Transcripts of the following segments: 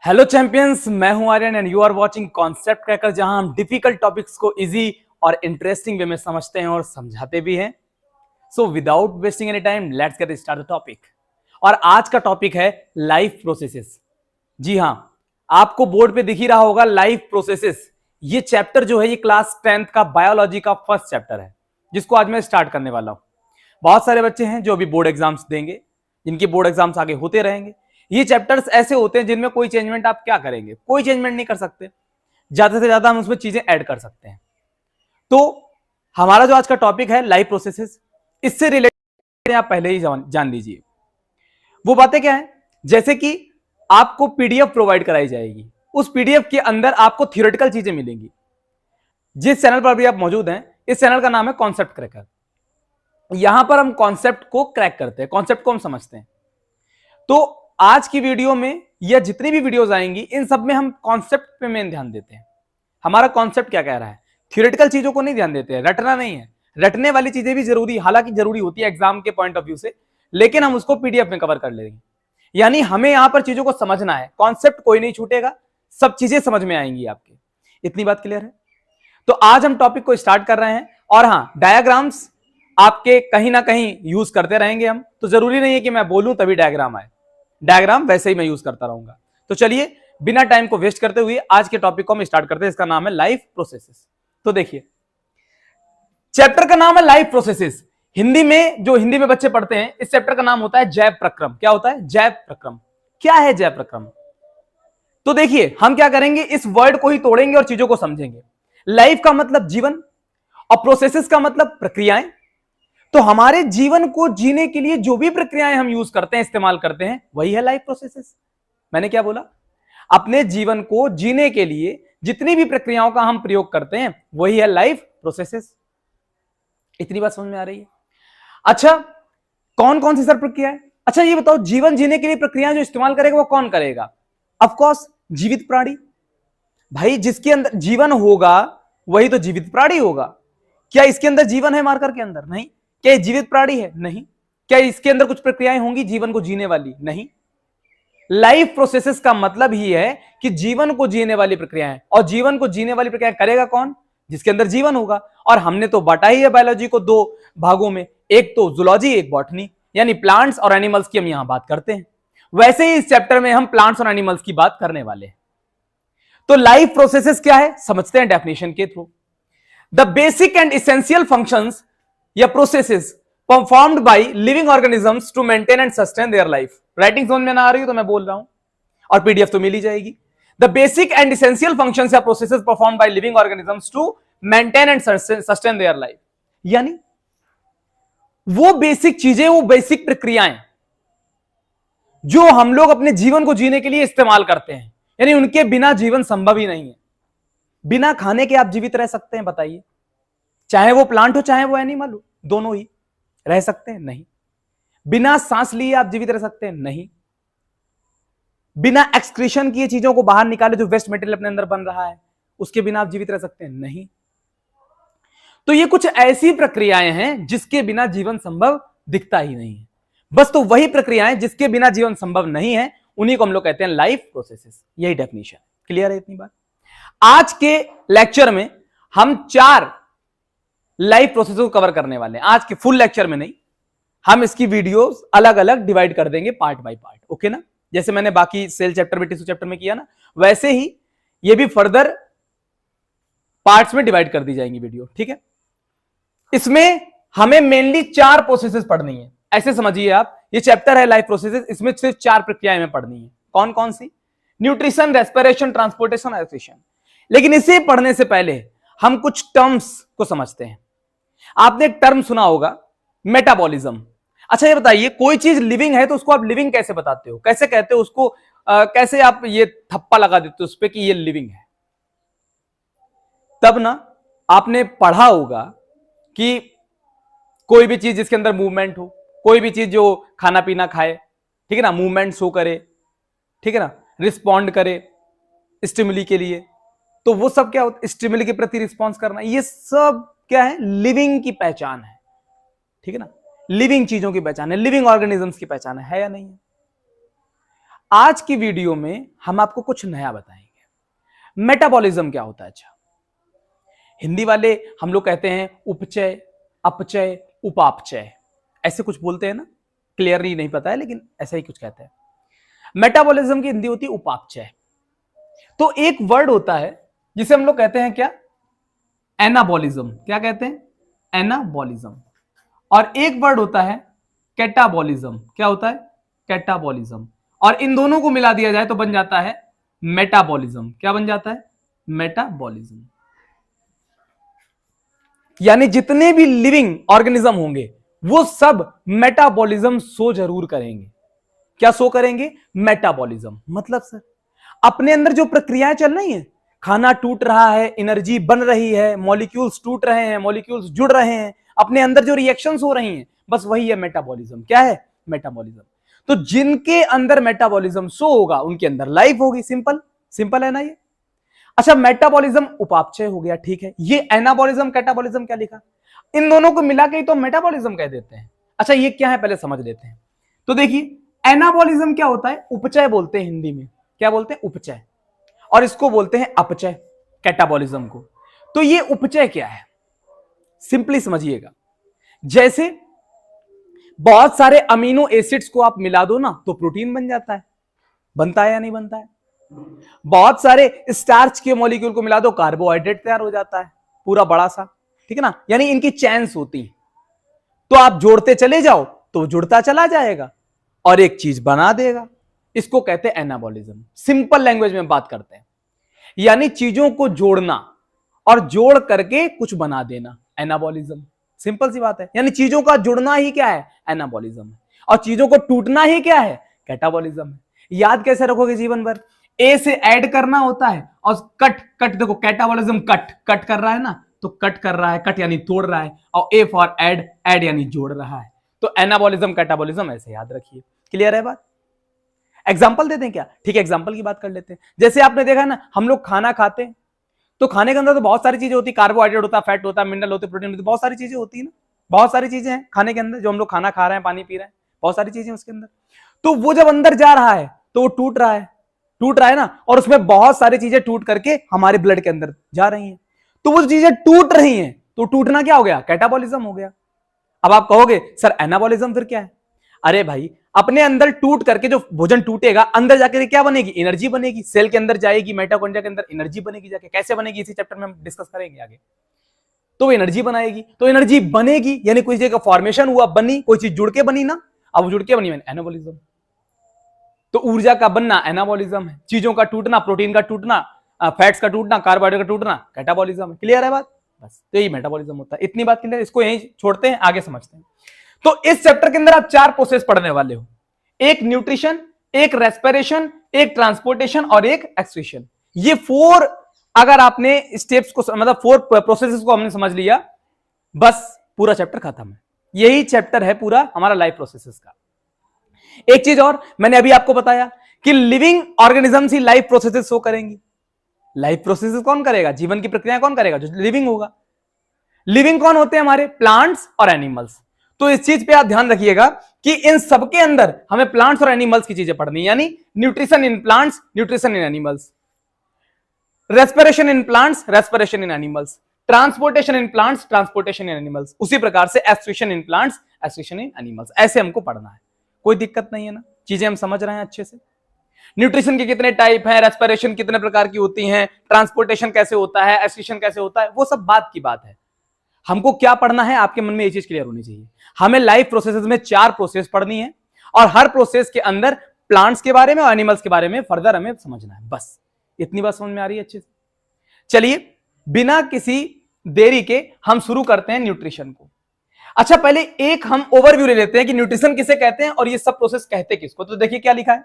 Hello champions, मैं हूं Aryan and you are watching concept cracker, जहां हम डिफिकल्ट टॉपिक्स को इजी और इंटरेस्टिंग वे में समझते हैं और समझाते भी हैं। So without wasting any time, let's get start the topic. और आज का टॉपिक है लाइफ प्रोसेसेस। जी हां, आपको बोर्ड पे दिख ही रहा होगा लाइफ प्रोसेसेस। ये चैप्टर जो है ये क्लास 10th का बायोलॉजी का फर्स्ट चैप्टर है, जिसको आज मैं स्टार्ट करने वाला हूं। बहुत सारे बच्चे हैं जो अभी बोर्ड एग्जाम्स देंगे, जिनके बोर्ड एग्जाम्स आगे होते रहेंगे। ये चैप्टर्स ऐसे होते हैं जिनमें कोई चेंजमेंट आप क्या करेंगे, कोई चेंजमेंट नहीं कर सकते। ज्यादा से ज्यादा हम उसमें चीजें ऐड कर सकते हैं। तो हमारा जो आज का टॉपिक है लाइफ प्रोसेसेस, इससे रिलेटेड आप पहले ही जान लीजिए। वो बातें क्या है, जैसे कि आपको पीडीएफ प्रोवाइड कराई जाएगी, उस पीडीएफ के अंदर आपको थियोरेटिकल चीजें मिलेंगी। जिस चैनल पर भी आप मौजूद हैं, इस चैनल का नाम है कॉन्सेप्ट क्रैकर। यहां पर हम कॉन्सेप्ट को क्रैक करते हैं, कॉन्सेप्ट को हम समझते हैं। तो आज की वीडियो में या जितनी भी वीडियोस आएंगी, इन सब में हम कॉन्सेप्ट पे मेन ध्यान देते हैं। हमारा कॉन्सेप्ट क्या कह रहा है, थ्योरेटिकल चीजों को नहीं ध्यान देते हैं, रटना नहीं है। रटने वाली चीजें भी जरूरी, हालांकि जरूरी होती है एग्जाम के पॉइंट ऑफ व्यू से, लेकिन हम उसको पीडीएफ में कवर कर लेंगे। यानी हमें यहां पर चीजों को समझना है, कॉन्सेप्ट कोई नहीं छूटेगा, सब चीजें समझ में आएंगी आपके। इतनी बात क्लियर है? तो आज हम टॉपिक को स्टार्ट कर रहे हैं। और हां, डायग्राम्स आपके कहीं ना कहीं यूज करते रहेंगे हम, तो जरूरी नहीं है कि मैं बोलूं तभी डायग्राम आए, डायग्राम वैसे ही मैं यूज करता रहूंगा। तो चलिए बिना टाइम को वेस्ट करते हुए आज के टॉपिक को हम स्टार्ट करते हैं। इसका नाम है लाइफ प्रोसेसेस। तो देखिए, चैप्टर का नाम है लाइफ प्रोसेसेस। हिंदी में बच्चे पढ़ते हैं, इस चैप्टर का नाम होता है जैव प्रक्रम। क्या होता है? जैव प्रक्रम। क्या है जैव प्रक्रम? तो देखिए, हम क्या करेंगे, इस वर्ड को ही तोड़ेंगे और चीजों को समझेंगे। लाइफ का मतलब जीवन और प्रोसेसेस का मतलब प्रक्रियाएं। तो हमारे जीवन को जीने के लिए जो भी प्रक्रियाएं हम यूज करते हैं, इस्तेमाल करते हैं, वही है लाइफ प्रोसेसेस। मैंने क्या बोला? अपने जीवन को जीने के लिए जितनी भी प्रक्रियाओं का हम प्रयोग करते हैं, वही है लाइफ प्रोसेसेस। इतनी बात समझ में आ रही है? अच्छा, कौन कौन सी सर प्रक्रिया है? अच्छा ये बताओ, जीवन जीने के लिए प्रक्रियाएं जो इस्तेमाल करेगा वो कौन करेगा? ऑफकोर्स जीवित प्राणी। भाई, जिसके अंदर जीवन होगा वही तो जीवित प्राणी होगा। क्या इसके अंदर जीवन है मार्कर के अंदर? नहीं। क्या ये जीवित प्राणी है? नहीं। क्या इसके अंदर कुछ प्रक्रियाएं होंगी जीवन को जीने वाली? नहीं। लाइफ प्रोसेसेस का मतलब ही है कि जीवन को जीने वाली प्रक्रियाएं, और जीवन को जीने वाली प्रक्रिया करेगा कौन? जिसके अंदर जीवन होगा। और हमने तो बांटा ही है बायोलॉजी को दो भागों में, एक तो जूलॉजी, एक बॉटनी, यानी प्लांट्स और एनिमल्स की हम यहां बात करते हैं। वैसे ही इस चैप्टर में हम प्लांट्स और एनिमल्स की बात करने वाले हैं। तो लाइफ प्रोसेसेस क्या है, समझते हैं डेफिनेशन के through. The basic and essential functions या processes performed by living organisms to maintain and sustain their life. Writing समझ में ना आ रही हो तो मैं बोल रहा हूं, और पीडीएफ तो मिल ही जाएगी। The basic and essential functions या processes performed by living organisms to maintain and sustain their life. यानी वो बेसिक चीजें, वो बेसिक प्रक्रियाएं जो हम लोग अपने जीवन को जीने के लिए इस्तेमाल करते हैं, यानी उनके बिना जीवन संभव ही नहीं है। बिना खाने के आप जीवित रह सकते हैं? बताइए। चाहे वो प्लांट हो चाहे वो एनिमल हो, दोनों ही रह सकते हैं? नहीं। बिना सांस लिए आप जीवित रह सकते हैं? नहीं। बिना एक्सक्रीशन किए चीजों को बाहर निकाले, जो वेस्ट मटेरियल अपने अंदर बन रहा है, उसके बिना आप जीवित रह सकते हैं? नहीं। तो ये कुछ ऐसी प्रक्रियाएं हैं जिसके बिना जीवन संभव दिखता ही नहीं है। बस तो वही प्रक्रियाएं जिसके बिना जीवन संभव नहीं है, उन्हीं को हम लोग कहते हैं लाइफ प्रोसेसेस। यही डेफिनेशन। क्लियर है इतनी बात? आज के लेक्चर में हम 4 लाइफ प्रोसेस को कवर करने वाले हैं। आज के फुल लेक्चर में नहीं, हम इसकी वीडियोस अलग अलग डिवाइड कर देंगे, पार्ट बाय पार्ट। ओके ना? जैसे मैंने बाकी सेल चैप्टर में, टिश्यू चैप्टर में किया ना, वैसे ही ये भी फर्दर पार्ट्स में डिवाइड कर दी जाएंगी वीडियो। ठीक है? इसमें हमें मेनली 4 प्रोसेसेस पढ़नी है। ऐसे समझिए आप, ये चैप्टर है लाइफ प्रोसेसेस, इसमें सिर्फ 4 प्रक्रियाएं में पढ़नी है। कौन कौन सी? Nutrition, respiration, transportation, absorption. लेकिन इसे पढ़ने से पहले हम कुछ टर्म्स को समझते हैं। आपने एक टर्म सुना होगा, मेटाबॉलिज्म। अच्छा ये बताइए, कोई चीज लिविंग है तो उसको आप लिविंग कैसे बताते हो? कैसे कहते हो उसको? कैसे आप ये थप्पा लगा देते हो उस पर कि ये लिविंग है? तब ना आपने पढ़ा होगा कि कोई भी चीज जिसके अंदर मूवमेंट हो, कोई भी चीज जो खाना पीना खाए, ठीक है ना, मूवमेंट शो करे, ठीक है ना, रिस्पॉन्ड करे स्टिमुली के लिए, तो वो सब क्या होता है? स्टिमुली के प्रति रिस्पॉन्स करना। ये सब क्या है? लिविंग की पहचान है। ठीक है ना? लिविंग चीजों की पहचान है, लिविंग ऑर्गेनिजम्स की पहचान है या नहीं है? आज की वीडियो में हम आपको कुछ नया बताएंगे। मेटाबॉलिज्म क्या होता है? अच्छा, हिंदी वाले हम लोग कहते हैं उपचय, अपचय, उपापचय, ऐसे कुछ बोलते हैं ना, क्लियरली नहीं पता है लेकिन ऐसा ही कुछ कहते हैं। मेटाबॉलिज्म की हिंदी होती है उपापचय। तो एक वर्ड होता है जिसे हम लोग कहते हैं क्या? एनाबॉलिज्म। क्या कहते हैं? एनाबॉलिज्म। और एक वर्ड होता है कैटाबॉलिज्म। क्या होता है? कैटाबॉलिज्म। और इन दोनों को मिला दिया जाए तो बन जाता है मेटाबॉलिज्म। क्या बन जाता है? मेटाबॉलिज्म। यानी जितने भी लिविंग ऑर्गेनिज्म होंगे वो सब मेटाबॉलिज्म शो जरूर करेंगे। क्या शो करेंगे? मेटाबॉलिज्म। मतलब सर, अपने अंदर जो प्रक्रियाएं चल रही हैं, खाना टूट रहा है, एनर्जी बन रही है, मॉलिक्यूल्स टूट रहे हैं, मॉलिक्यूल्स जुड़ रहे हैं, अपने अंदर जो रिएक्शंस हो रही हैं, बस वही है मेटाबॉलिज्म। क्या है? मेटाबॉलिज्म। तो जिनके अंदर मेटाबॉलिज्म शो होगा उनके अंदर लाइफ होगी। सिंपल सिंपल है ना ये? अच्छा, मेटाबॉलिज्म उपापचय हो गया, ठीक है। ये एनाबॉलिज्म कैटाबॉलिज्म क्या लिखा? इन दोनों को मिला के तो मेटाबॉलिज्म कह देते हैं। अच्छा, ये क्या है पहले समझ लेते हैं। तो देखिए, एनाबॉलिज्म क्या होता है? उपचय बोलते हैं हिंदी में। क्या बोलते हैं? उपचय। और इसको बोलते हैं अपचय, कैटाबॉलिज्म को। तो ये उपचय क्या है? सिंपली समझिएगा, जैसे बहुत सारे अमीनो एसिड्स को आप मिला दो ना तो प्रोटीन बन जाता है। बनता है या नहीं बनता है? बहुत सारे स्टार्च के मॉलिक्यूल को मिला दो, कार्बोहाइड्रेट तैयार हो जाता है, पूरा बड़ा सा, ठीक है ना। यानी इनकी चेन्स होती है, तो आप जोड़ते चले जाओ तो जुड़ता चला जाएगा और एक चीज बना देगा। इसको कहते हैं एनाबॉलिज्म। सिंपल लैंग्वेज में बात करते हैं, यानी चीजों को जोड़ना और जोड़ करके कुछ बना देना, एनाबॉलिज्म। सिंपल सी बात है। यानी चीजों का जुड़ना ही क्या है? एनाबॉलिज्म। और चीजों को टूटना ही क्या है? कैटाबॉलिज्म। याद कैसे रखोगे जीवन भर? ए से ऐड करना होता है और कट कट, देखो कैटाबॉलिज्म कट कट कर रहा है ना, तो कट कर रहा है, कट यानी तोड़ रहा है, और ए फॉर ऐड, ऐड यानी जोड़ रहा है। तो एनाबॉलिज्म कैटाबॉलिज्म ऐसे याद रखिए। क्लियर है बात? एग्जाम्पल देते हैं क्या? ठीक है, एग्जाम्पल की बात कर लेते हैं। जैसे आपने देखा ना, हम लोग खाना खाते हैं तो खाने के अंदर तो बहुत सारी चीजें होती है, कार्बोहाइड्रेट होता है, फैट होता है, मिनरल होते हैं, प्रोटीन होती है, बहुत सारी चीजें होती है ना। बहुत सारी चीजें हैं खाने के अंदर, जो हम लोग खाना खा रहे हैं, पानी पी रहे हैं, बहुत सारी चीजें उसके अंदर। तो वो जब अंदर जा रहा है तो वो टूट रहा है, टूट रहा है ना, और उसमें बहुत सारी चीजें टूट करके हमारे ब्लड के अंदर जा रही हैं। तो वो चीजें टूट रही हैं, तो टूटना क्या हो गया? कैटाबॉलिज्म हो गया। अब आप कहोगे सर एनाबॉलिज्म फिर क्या है? अरे भाई, अपने अंदर टूट करके जो भोजन टूटेगा, अंदर जाकर क्या बनेगी? एनर्जी बनेगी। सेल के अंदर जाएगी, माइटोकॉन्ड्रिया के अंदर एनर्जी बनेगी जाके। कैसे बनेगी? इसी चैप्टर में हम डिस्कस करेंगे आगे। तो वो एनर्जी बनाएगी, तो एनर्जी बनेगी यानी कोई चीज का फॉर्मेशन हुआ, बनी, कोई चीज जुड़ के बनी ना। अब जुड़ के बनी एनाबॉलिज्म। तो ऊर्जा का बनना एनाबॉलिज्म है, चीजों का टूटना, प्रोटीन का टूटना, फैट्स का टूटना, कार्बोहाइड्रेट का टूटना कैटाबॉलिज्म है। क्लियर है बात? बस तो यही मेटाबॉलिज्म होता है। इतनी बात क्लियर? इसको यहीं छोड़ते हैं, आगे समझते हैं। तो इस चैप्टर के अंदर आप 4 प्रोसेस पढ़ने वाले हो, एक न्यूट्रिशन, एक रेस्पिरेशन, एक ट्रांसपोर्टेशन और एक एक्सक्रीशन। ये 4 अगर आपने स्टेप्स को, मतलब 4 प्रोसेसेस को हमने समझ लिया, बस पूरा चैप्टर खत्म है। यही चैप्टर है पूरा हमारा लाइफ प्रोसेसेस का। एक चीज और मैंने अभी आपको बताया कि लिविंग ऑर्गेनिजम्स ही लाइफ प्रोसेसेस शो करेंगी। लाइफ प्रोसेसेस कौन करेगा? जीवन की प्रक्रिया कौन करेगा? जो लिविंग होगा। लिविंग कौन होते हैं? हमारे प्लांट्स और एनिमल्स। तो इस चीज पे आप ध्यान रखिएगा कि इन सबके अंदर हमें प्लांट्स और एनिमल्स की चीजें पढ़नी, यानी nutrition in plants, nutrition in animals, respiration in plants, respiration in animals, transportation in plants, transportation in animals, उसी प्रकार से excretion in plants, excretion in animals. ऐसे हमको पढ़ना है, कोई दिक्कत नहीं है ना? चीजें हम समझ रहे हैं अच्छे से। न्यूट्रिशन के कितने टाइप हैं, रेस्पिरेशन कितने प्रकार की होती हैं, ट्रांसपोर्टेशन कैसे होता है, एक्सक्रीशन कैसे होता है, वो सब बात की बात है। हमको क्या पढ़ना है, आपके मन में ये चीज क्लियर होनी चाहिए। हमें लाइफ प्रोसेसेस में 4 प्रोसेस पढ़नी है और हर प्रोसेस के अंदर प्लांट्स के बारे में और एनिमल्स के बारे में फर्दर हमें समझना है। बस इतनी बात समझ में आ रही है अच्छे से? चलिए बिना किसी देरी के हम शुरू करते हैं न्यूट्रिशन को। अच्छा, पहले एक हम ओवरव्यू ले लेते हैं कि न्यूट्रिशन किसे कहते हैं और ये सब प्रोसेस कहते किसको। तो देखिए क्या लिखा है,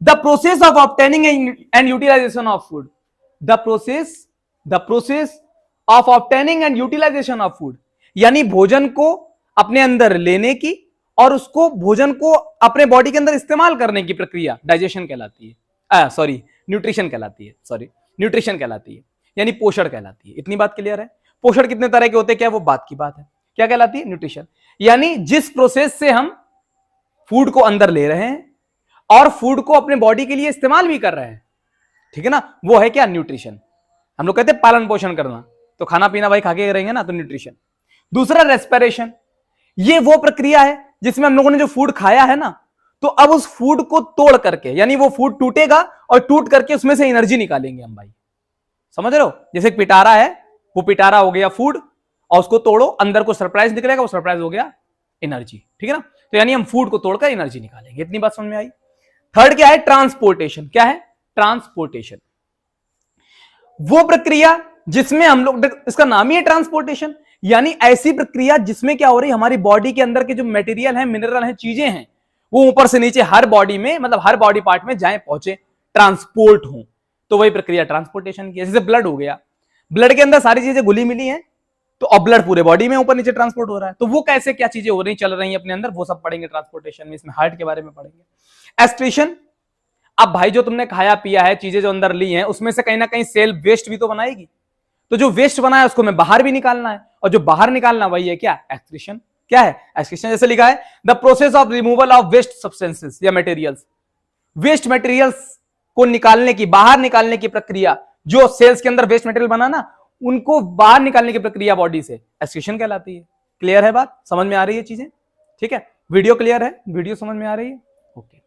the process of obtaining and utilisation of food. The process of obtaining and utilisation of food, यानी भोजन को अपने अंदर लेने की और उसको भोजन को अपने बॉडी के अंदर इस्तेमाल करने की प्रक्रिया डाइजेशन कहलाती है। सॉरी, न्यूट्रिशन कहलाती है। सॉरी, न्यूट्रिशन कहलाती है, यानी पोषण कहलाती है। इतनी बात क्लियर है? पोषण कितने तरह के होते हैं, क्या वो बात की बात है। क्या कहलाती है? न्यूट्रिशन। यानी जिस प्रोसेस से हम फूड को अंदर ले रहे हैं और फूड को अपने बॉडी के लिए इस्तेमाल भी कर रहे हैं, ठीक है ना, वो है क्या, न्यूट्रिशन। हम लोग कहते हैं पालन पोषण करना, तो खाना पीना भाई खा के रहेंगे ना, तो न्यूट्रिशन। दूसरा रेस्पिरेशन, ये वो प्रक्रिया है जिसमें हम लोगों ने जो फूड खाया है ना, तो अब उस फूड को तोड़ करके, यानी वो फूड टूटेगा और टूट करके उसमें से एनर्जी निकालेंगे हम भाई, समझ रहे हो। जैसे पिटारा है, वो पिटारा हो गया फूड, और उसको तोड़ो, अंदर को सरप्राइज निकलेगा, वो सरप्राइज हो गया एनर्जी, ठीक है ना। तो यानी हम फूड को तोड़कर एनर्जी निकालेंगे, इतनी बात समझ में आई। थर्ड क्या है, ट्रांसपोर्टेशन। क्या है, ट्रांसपोर्टेशन, वो प्रक्रिया जिसमें हम लोग, इसका नाम ही है ट्रांसपोर्टेशन, यानी ऐसी प्रक्रिया जिसमें क्या हो रही है, हमारी बॉडी के अंदर के जो मटेरियल है, मिनरल है, चीजें हैं, वो ऊपर से नीचे हर बॉडी में, मतलब हर बॉडी पार्ट में जाए, पहुंचे, ट्रांसपोर्ट हो, तो वही प्रक्रिया ट्रांसपोर्टेशन की है। जैसे ब्लड हो गया, ब्लड के अंदर सारी चीजें घुली मिली हैं, तो अब ब्लड पूरे बॉडी में ऊपर नीचे ट्रांसपोर्ट हो रहा है, तो वो कैसे क्या चीजें हो रही, चल रही हैं अपने अंदर, वो सब पढ़ेंगे ट्रांसपोर्टेशन में। इसमें हार्ट के बारे में पढ़ेंगे। एक्सक्रीशन, अब भाई जो तुमने खाया पिया है, चीजें जो अंदर ली हैं, उसमें से कहीं ना कहीं सेल वेस्ट भी तो बनाएगी, तो जो वेस्ट बना है उसको मैं बाहर भी निकालना है, और जो बाहर निकालना वही है क्या, एक्सक्रीशन। क्या है एक्सक्रीशन, जैसे लिखा है the process of removal of waste substances या मटेरियल्स, वेस्ट मटेरियल्स को निकालने की, बाहर निकालने की प्रक्रिया, जो सेल्स के अंदर वेस्ट मटेरियल बना ना, उनको बाहर निकालने की प्रक्रिया बॉडी से एक्सक्रीशन कहलाती है। क्लियर है बात, समझ में आ रही है चीजें, ठीक है, वीडियो क्लियर है, वीडियो समझ में आ रही है, ओके।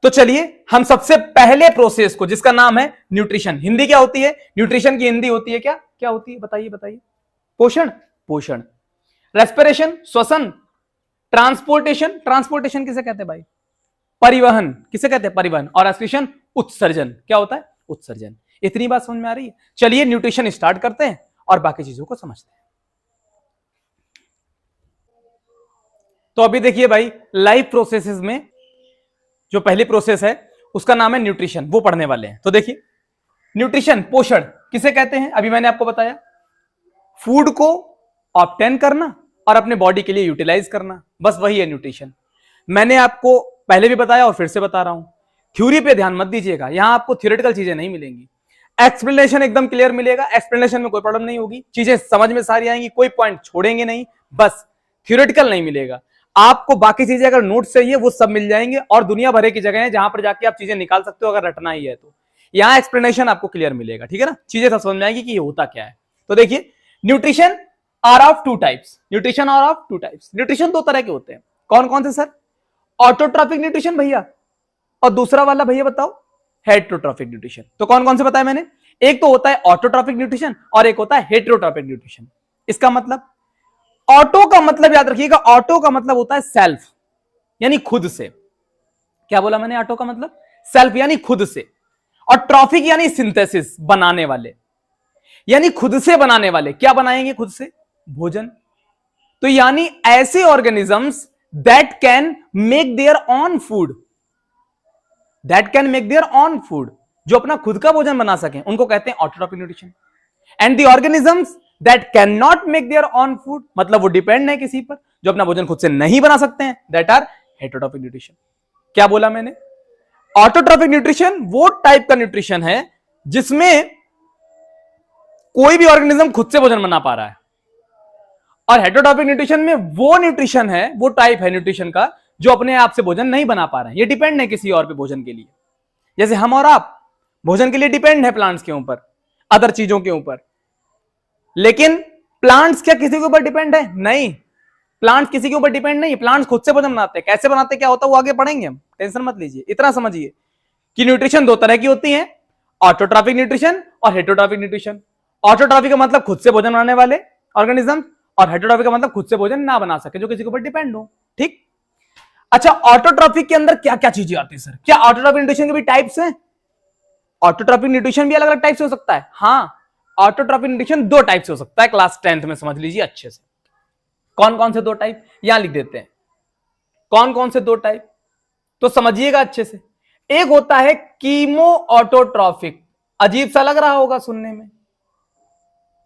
तो चलिए हम सबसे पहले प्रोसेस को, जिसका नाम है न्यूट्रिशन, हिंदी क्या होती है, न्यूट्रिशन की हिंदी होती है क्या, क्या होती है, बताइए बताइए, पोषण, पोषण। रेस्पिरेशन, श्वसन। ट्रांसपोर्टेशन, ट्रांसपोर्टेशन किसे कहते हैं भाई, परिवहन, किसे कहते हैं, परिवहन। और एक्सक्रीशन, उत्सर्जन, क्या होता है, उत्सर्जन। इतनी बात समझ में आ रही है। चलिए न्यूट्रिशन स्टार्ट करते हैं और बाकी चीजों को समझते हैं। तो अभी देखिए भाई, लाइफ प्रोसेसेस में जो पहली प्रोसेस है उसका नाम है न्यूट्रिशन, वो पढ़ने वाले हैं। तो देखिए न्यूट्रिशन, पोषण किसे कहते हैं, अभी मैंने आपको बताया, फूड को ऑब्टेन करना और अपने बॉडी के लिए यूटिलाइज करना, बस वही है न्यूट्रिशन। मैंने आपको पहले भी बताया और फिर से बता रहा हूं, थ्योरी पे ध्यान मत दीजिएगा, यहां आपको थ्योरेटिकल चीजें नहीं मिलेंगी, एक्सप्लेनेशन एकदम क्लियर मिलेगा, एक्सप्लेनेशन में कोई प्रॉब्लम नहीं होगी, चीजें समझ में सारी आएंगी, कोई पॉइंट छोड़ेंगे नहीं, बस थ्योरेटिकल नहीं मिलेगा आपको। बाकी चीजें अगर नोट चाहिए वो सब मिल जाएंगे, और दुनिया भर की जगह है जहां पर जाके आप चीजें निकाल सकते हो अगर रटना ही है तो। यहां एक्सप्लेनेशन आपको क्लियर मिलेगा, ठीक है ना, चीजें सब समझ में आएगी कि ये होता क्या है। तो देखिए nutrition are of two types, nutrition are of two types, nutrition दो तरह के होते हैं। कौन कौन से सर, ऑटोट्रॉफिक न्यूट्रिशन भैया, और दूसरा वाला भैया बताओ हेट्रोट्रॉफिक न्यूट्रिशन। तो कौन कौन से बताया मैंने, एक तो होता है ऑटोट्रॉफिक न्यूट्रिशन और एक होता है हेट्रोट्रॉफिक न्यूट्रिशन। इसका मतलब, ऑटो का मतलब याद रखिएगा, ऑटो का मतलब होता है सेल्फ, यानी खुद से। क्या बोला मैंने, ऑटो का मतलब सेल्फ यानी खुद से, और ट्रॉफिक यानी सिंथेसिस, बनाने वाले, यानी खुद से बनाने वाले। क्या बनाएंगे खुद से, भोजन। तो यानी ऐसे organisms that can make their on food, that can make their on food, जो अपना खुद का भोजन बना सकें, उनको कहते हैं autotrophic nutrition. And the organisms that can not make their on food, मतलब वो डिपेंड है किसी पर, जो अपना भोजन खुद से नहीं बना सकते हैं, दैट आर हेट्रोट्रॉफिक न्यूट्रिशन। क्या बोला मैंने, ऑटोट्रॉफिक न्यूट्रिशन वो टाइप का न्यूट्रिशन है जिसमें कोई भी ऑर्गेनिज्म खुद से भोजन बना पा रहा है, और हेट्रोट्रॉफिक न्यूट्रिशन में वो न्यूट्रिशन है, वो टाइप है न्यूट्रिशन का जो अपने आप से भोजन नहीं बना पा रहे हैं, ये डिपेंड है किसी और पे भोजन के लिए। जैसे हम और आप भोजन के लिए डिपेंड है प्लांट्स के ऊपर, अदर चीजों के ऊपर, लेकिन प्लांट्स क्या किसी के ऊपर डिपेंड है, नहीं, प्लांट्स किसी के ऊपर डिपेंड नहीं, प्लांट्स खुद से भोजन बनाते हैं। कैसे बनाते हैं, क्या होता है, वो आगे पढ़ेंगे हम, टेंशन मत लीजिए, इतना समझिए कि न्यूट्रिशन दो तरह की होती है, ऑटोट्रॉफिक न्यूट्रिशन और हेट्रोट्रॉफिक न्यूट्रिशन। ऑटोट्रॉफिक का मतलब खुद से भोजन बनाने वाले ऑर्गेनिज्म, और हेट्रोट्रॉफिक का मतलब खुद से भोजन ना बना सके, जो किसी के ऊपर डिपेंड हो, ठीक। अच्छा, ऑटोट्रॉफिक के अंदर क्या क्या चीजें आती है सर, क्या ऑटोट्रॉफिक न्यूट्रिशन के भी टाइप्स हैं, ऑटोट्रॉफिक न्यूट्रिशन भी अलग अलग टाइप से हो सकता है, हाँ, ऑटोट्रॉफिक न्यूट्रिशन दो टाइप से हो सकता है, क्लास 10th में समझ लीजिए अच्छे से। कौन कौन से दो टाइप, यहां लिख देते हैं, कौन कौन से दो टाइप, तो समझिएगा अच्छे से। एक होता है कीमो ऑटोट्रॉफिक, अजीब सा लग रहा होगा सुनने में,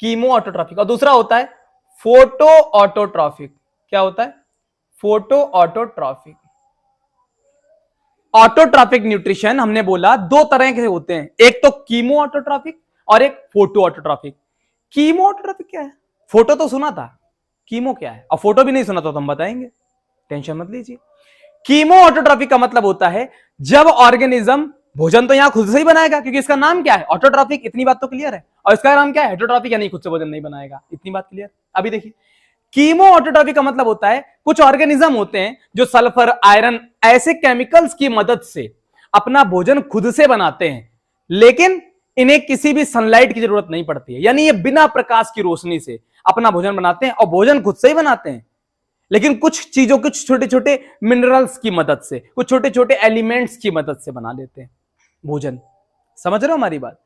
कीमो ऑटोट्रॉफिक, और दूसरा होता है फोटो ऑटोट्रॉफिक। क्या होता है, फोटो ऑटोट्रॉफिक। ऑटोट्रॉफिक न्यूट्रिशन हमने बोला दो तरह के होते हैं, एक तो कीमो ऑटोट्रॉफिक और एक फोटो ऑटोट्रॉफिक। कीमो ऑटोट्रॉफिक क्या है, फोटो तो सुना था, कीमो क्या है, और फोटो भी नहीं सुना था तो हम बताएंगे, टेंशन मत लीजिए। कीमो ऑटोट्रॉफिक का मतलब होता है जब ऑर्गेनिज्म भोजन तो यहां खुद से ही बनाएगा, क्योंकि इसका नाम क्या है, ऑटोट्रॉफिक, इतनी बात तो क्लियर है। और इसका नाम क्या है, हेटरोट्रॉफिक, यानी खुद से भोजन नहीं बनाएगा, इतनी बात क्लियर। अभी देखिए, कीमो ऑटोट्रॉफिक का मतलब होता है कुछ ऑर्गेनिज्म होते हैं जो सल्फर, आयरन ऐसे केमिकल्स की मदद से अपना भोजन खुद से बनाते हैं, लेकिन इन्हें किसी भी सनलाइट की जरूरत नहीं पड़ती है, यानी ये बिना प्रकाश की रोशनी से अपना भोजन बनाते हैं और भोजन खुद से ही बनाते हैं। लेकिन कुछ चीजों, कुछ छोटे छोटे मिनरल्स की मदद से, कुछ छोटे छोटे एलिमेंट्स की मदद से बना लेते हैं भोजन। समझ रहे हो हमारी बात?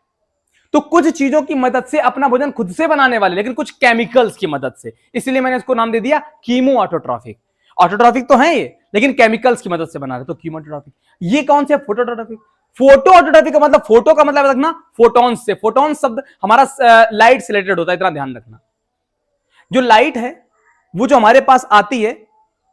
तो कुछ चीजों की मदद से अपना भोजन खुद से बनाने वाले, लेकिन कुछ केमिकल्स की मदद से, इसलिए मैंने इसको नाम दे दिया कीमो ऑटोट्रॉफिक। ऑटोट्रॉफिक तो है ये, लेकिन केमिकल्स की मदद से बना रहे, तो कीमो ऑटोट्रॉफिक। ये कौन से, फोटो ऑटोट्रॉफिक। फोटो ऑटोट्रॉफिक का मतलब, फोटो का मतलब रखना फोटॉन्स से, फोटॉन शब्द हमारा लाइट से रिलेटेड होता है, इतना ध्यान रखना। जो लाइट है वो जो हमारे पास आती है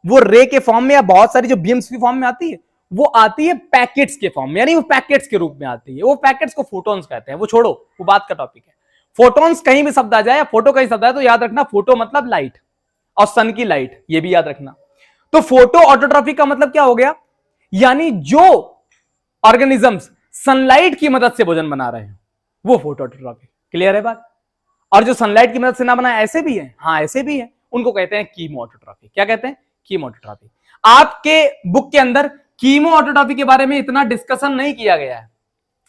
वो रे के फॉर्म में या बहुत सारी जो बीम्स की फॉर्म में आती है, वो आती है पैकेट्स के फॉर्म में, यानी वो पैकेट्स के रूप में आती है। वो पैकेट्स को फोटॉन्स कहते हैं, वो छोड़ो, वो बात का टॉपिक है। फोटॉन्स कहीं भी शब्द आ जाए या फोटो कहीं शब्द आए तो याद रखना फोटो मतलब लाइट, और सन की लाइट, ये भी याद रखना। तो फोटो ऑटोट्रॉफिक का मतलब क्या हो गया, यानी जो ऑर्गेनिजम्स सनलाइट की मदद से भोजन बना रहे हैं वो फोटो ऑटोट्रॉफिक। क्लियर है बात? और जो सनलाइट की मदद से ना बनाए ऐसे भी हैं, हाँ ऐसे भी हैं, उनको कहते हैं कीमो ऑटोट्रॉफिक। क्या कहते हैं? Chemo autotrophic. आपके बुक के अंदर कीमो ऑटोट्रॉफिक के बारे में इतना डिस्कशन नहीं किया गया है,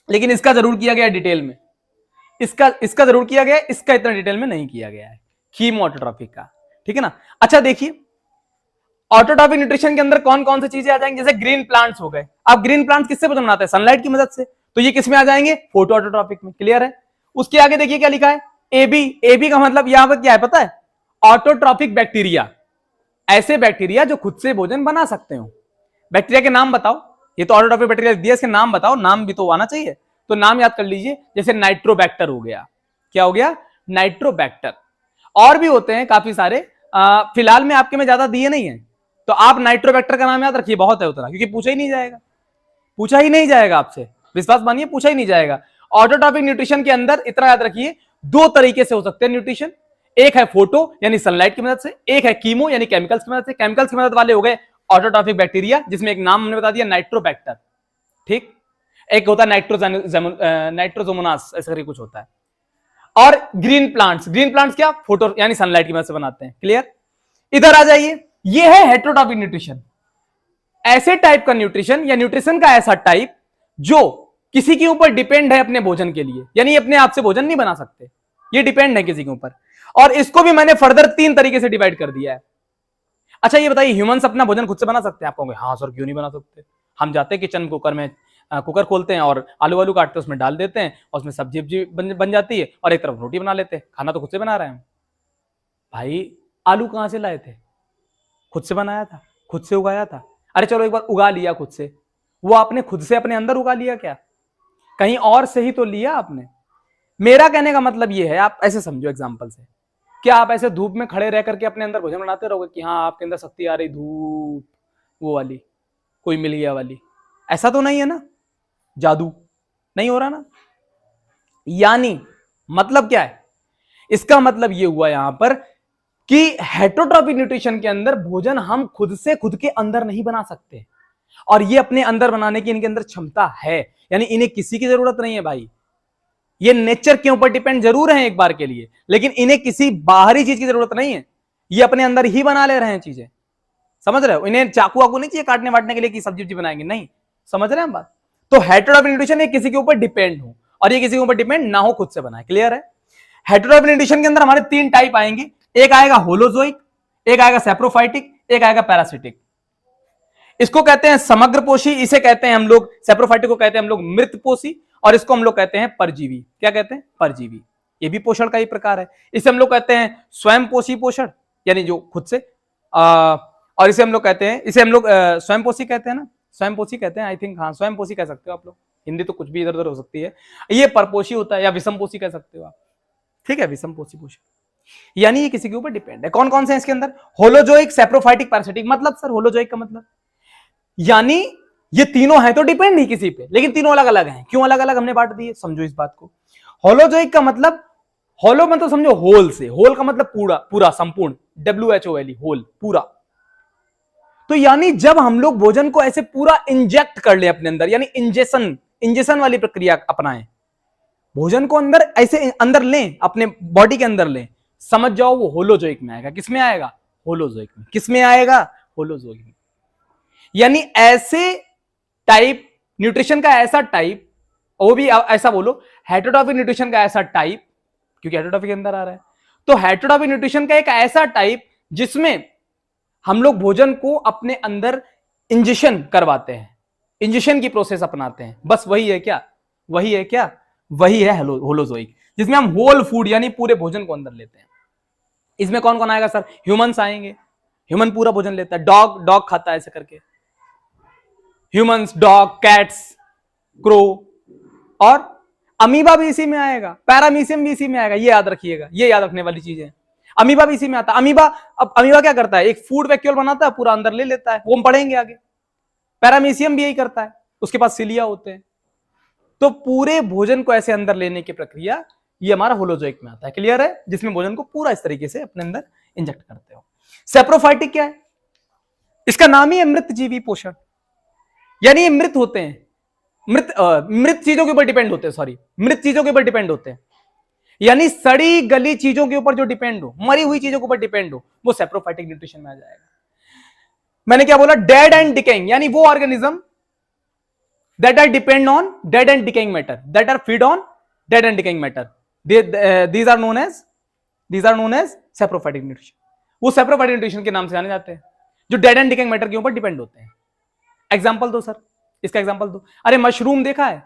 लेकिन इसका जरूर किया गया है डिटेल में। इसका जरूर किया गया है, इसका इतना डिटेल में नहीं किया गया है, कीमो ऑटोट्रॉफिक का। ठीक है ना? अच्छा देखिए, ऑटोट्रॉफिक न्यूट्रिशन के अंदर कौन कौन सी चीजें आ जाएंगी, जैसे ग्रीन प्लांट्स हो गए। अब ग्रीन प्लांट्स किससे भोजन बनाते हैं? सनलाइट की मदद से, तो ये किस में आ जाएंगे? फोटो ऑटोट्रॉफिक में। क्लियर है? उसके आगे देखिए क्या लिखा है, एबी। एबी का मतलब यहां पर क्या है पता है? ऑटोट्रॉफिक बैक्टीरिया, ऐसे बैक्टीरिया जो खुद से भोजन बना सकते हो। बैक्टीरिया के नाम बताओ, ये तो ऑटोट्रॉफिक बैक्टीरिया दिया, इसके नाम बताओ, नाम भी तो आना चाहिए, तो नाम याद कर लीजिए। जैसे नाइट्रोबैक्टर हो गया, क्या हो गया? नाइट्रोबैक्टर। और भी होते हैं काफी सारे, फिलहाल में आपके में ज्यादा दिए नहीं है, तो आप नाइट्रोबैक्टर का नाम याद रखिए, बहुत है उतना, क्योंकि पूछा ही नहीं जाएगा, पूछा ही नहीं जाएगा आपसे, विश्वास मानिए पूछा ही नहीं जाएगा। ऑटोट्रॉफिक न्यूट्रिशन के अंदर इतना याद रखिए, दो तरीके से हो सकते हैं न्यूट्रिशन, एक है फोटो यानी सनलाइट की मदद से, एक है कीमो यानी केमिकल्स की मदद से। केमिकल्स की मदद वाले हो गए ऑटोट्रॉफिक बैक्टीरिया, जिसमें एक नाम हमने बता दिया नाइट्रोबैक्टर, ठीक। एक होता है नाइट्रोजोमोनास, ऐसा करके कुछ होता है। और ग्रीन प्लांट्स, ग्रीन प्लांट्स क्या? फोटो यानी सनलाइट की मदद से बनाते हैं। क्लियर? इधर आ जाइए, ये है हेटरोट्रॉफिक न्यूट्रिशन, ऐसे टाइप का न्यूट्रिशन या न्यूट्रिशन का ऐसा टाइप जो किसी के ऊपर डिपेंड है अपने भोजन के लिए, यानी अपने आप से भोजन नहीं बना सकते, ये डिपेंड है किसी के ऊपर। और इसको भी मैंने फर्दर 3 तरीके से डिवाइड कर दिया है। अच्छा ये बताइए, ह्यूमंस अपना भोजन खुद से बना सकते हैं? आप कहोगे हाँ सर क्यों नहीं बना सकते, हम जाते हैं किचन कुकर में, कुकर खोलते हैं और आलू वालू काटते हैं, उसमें डाल देते हैं और उसमें सब्जी बन जाती है, और एक तरफ रोटी बना लेते हैं, खाना तो खुद से बना रहे हैं। भाई आलू कहां से लाए थे? खुद से बनाया था, खुद से उगाया था। अरे चलो एक बार उगा लिया खुद से, वो आपने खुद से अपने अंदर उगा लिया क्या? कहीं और से ही तो लिया आपने। मेरा कहने का मतलब ये है, आप ऐसे समझो एग्जांपल से, क्या आप ऐसे धूप में खड़े रह करके अपने अंदर भोजन बनाते रहोगे कि हाँ आपके अंदर शक्ति आ रही, धूप वो वाली, कोई मिल गया वाली? ऐसा तो नहीं है ना, जादू नहीं हो रहा ना। यानी मतलब क्या है? इसका मतलब ये हुआ यहां पर कि हेटरोट्रॉफिक न्यूट्रिशन के अंदर भोजन हम खुद से खुद के अंदर नहीं बना सकते, और ये अपने अंदर बनाने की इनके अंदर क्षमता है, यानी इन्हें किसी की जरूरत नहीं है भाई। ये नेचर के ऊपर डिपेंड जरूर है एक बार के लिए, लेकिन इन्हें किसी बाहरी चीज की जरूरत नहीं है, ये अपने अंदर ही बना ले रहे हैं चीजें। समझ रहे हो? इन्हें चाकू वाकू नहीं चाहिए काटने वाटने के लिए कि सब्जी बनाएंगे, नहीं। समझ रहे हैं हम बात? तो हेटरोट्रॉफिक न्यूट्रिशन ये किसी के ऊपर डिपेंड हो, और ये किसी के ऊपर डिपेंड ना हो, खुद से बनाए। क्लियर है? हेटरोट्रॉफिक न्यूट्रिशन के अंदर हमारे 3 टाइप आएंगे, एक आएगा होलोजोइक, एक आएगा सैप्रोफाइटिक, एक आएगा पैरासिटिक। इसको कहते हैं समग्र पोषी, इसे कहते हैं हम लोग, सैप्रोफाइटिक को कहते हैं हम लोग मृतपोषी, और इसको हम लोग कहते हैं परजीवी। क्या कहते हैं? परजीवी। ये भी पोषण का ही प्रकार है। इसे हम लोग कहते हैं स्वयं पोषी पोषण, यानी जो खुद से, और इसे हम लोग कहते हैं, इसे हम लोग स्वयं पोषी कहते हैं ना, स्वयं पोषी कहते हैं आई थिंक, हाँ स्वयं पोषी कह सकते हो आप लोग, हिंदी तो कुछ भी इधर उधर हो सकती है। ये परपोषी होता है, या विषम पोषी कह सकते हो आप, ठीक है, विषम पोषी पोषण, यानी ये किसी के ऊपर डिपेंड है। कौन कौन से हैं इसके अंदर? Holozoic, saprophytic, parasitic. मतलब सर होलोजोइक का मतलब, यानी ये तीनों हैं तो डिपेंड नहीं किसी पे, लेकिन तीनों अलग अलग हैं। क्यों अलग अलग हमने बांट दिए, समझो इस बात को। होलोजोइक का मतलब, होलो मतलब समझो होल से, होल का मतलब पूरा, पूरा संपूर्ण, WHOLE, होल, पूरा। तो यानी जब हम लोग भोजन को ऐसे पूरा इंजेक्ट कर ले अपने अंदर, यानी इंजेक्शन वाली प्रक्रिया अपनाएं, भोजन को अंदर ऐसे अंदर लें, अपने बॉडी के अंदर लें, समझ जाओ वो होलोजोइक में आएगा। किसमें आएगा? होलोजोइक में। किसमें आएगा? होलोजोइक में। यानी ऐसे टाइप न्यूट्रिशन का ऐसा टाइप, वो भी ऐसा बोलो हेटेरोट्रॉफिक न्यूट्रिशन का ऐसा टाइप, क्योंकि हेटेरोट्रॉफिक के अंदर आ रहा है, तो हेटेरोट्रॉफिक न्यूट्रिशन का एक ऐसा टाइप जिसमें हम लोग भोजन को अपने अंदर इंजेक्शन करवाते हैं, इंजेक्शन की प्रोसेस अपनाते हैं। बस वही है क्या? वही है क्या? वही है होलोजोइक, जिसमें हम होल फूड यानी पूरे भोजन को अंदर लेते हैं। इसमें कौन कौन आएगा सर? ह्यूमंस आएंगे, ह्यूमन पूरा भोजन लेता है, डॉग खाता है ऐसे करके, ह्यूमंस, डॉग, कैट्स, क्रो, और अमीबा भी इसी में आएगा, पैरामीशियम भी इसी में आएगा। ये याद रखिएगा, ये याद रखने वाली चीज है। अमीबा भी इसी में आता है। अब अमीबा क्या करता है? एक फूड वैक्यूल बनाता है, पूरा अंदर ले लेता है, वो हम पढ़ेंगे आगे। पैरामीशियम भी यही करता है, उसके पास सिलिया होते हैं। तो पूरे भोजन को ऐसे अंदर लेने की प्रक्रिया ये हमारा होलोजोइक में आता है। क्लियर है? जिसमें भोजन को पूरा इस तरीके से अपने अंदर इंजेक्ट करते हो। सेप्रोफाइटिक क्या है? इसका नाम ही है मृतजीवी पोषण, यानी ये मृत होते हैं, मृत चीजों के ऊपर डिपेंड होते हैं, सॉरी, मृत चीजों के ऊपर डिपेंड होते हैं, यानी सड़ी गली चीजों के ऊपर जो डिपेंड हो, मरी हुई चीजों के ऊपर डिपेंड हो, वो सेप्रोफाइटिक न्यूट्रिशन में आ जाएगा। मैंने क्या बोला? डेड एंड डिकेइंग, यानी वो organism that are depend on dead and decaying matter, that are feed on dead and decaying matter, these are known as saprophytic nutrition। वो saprophytic nutrition के नाम से जाने जाते हैं, जो dead and decaying matter के ऊपर डिपेंड होते हैं। एग्जांपल दो सर, इसका एग्जांपल दो। अरे मशरूम देखा है?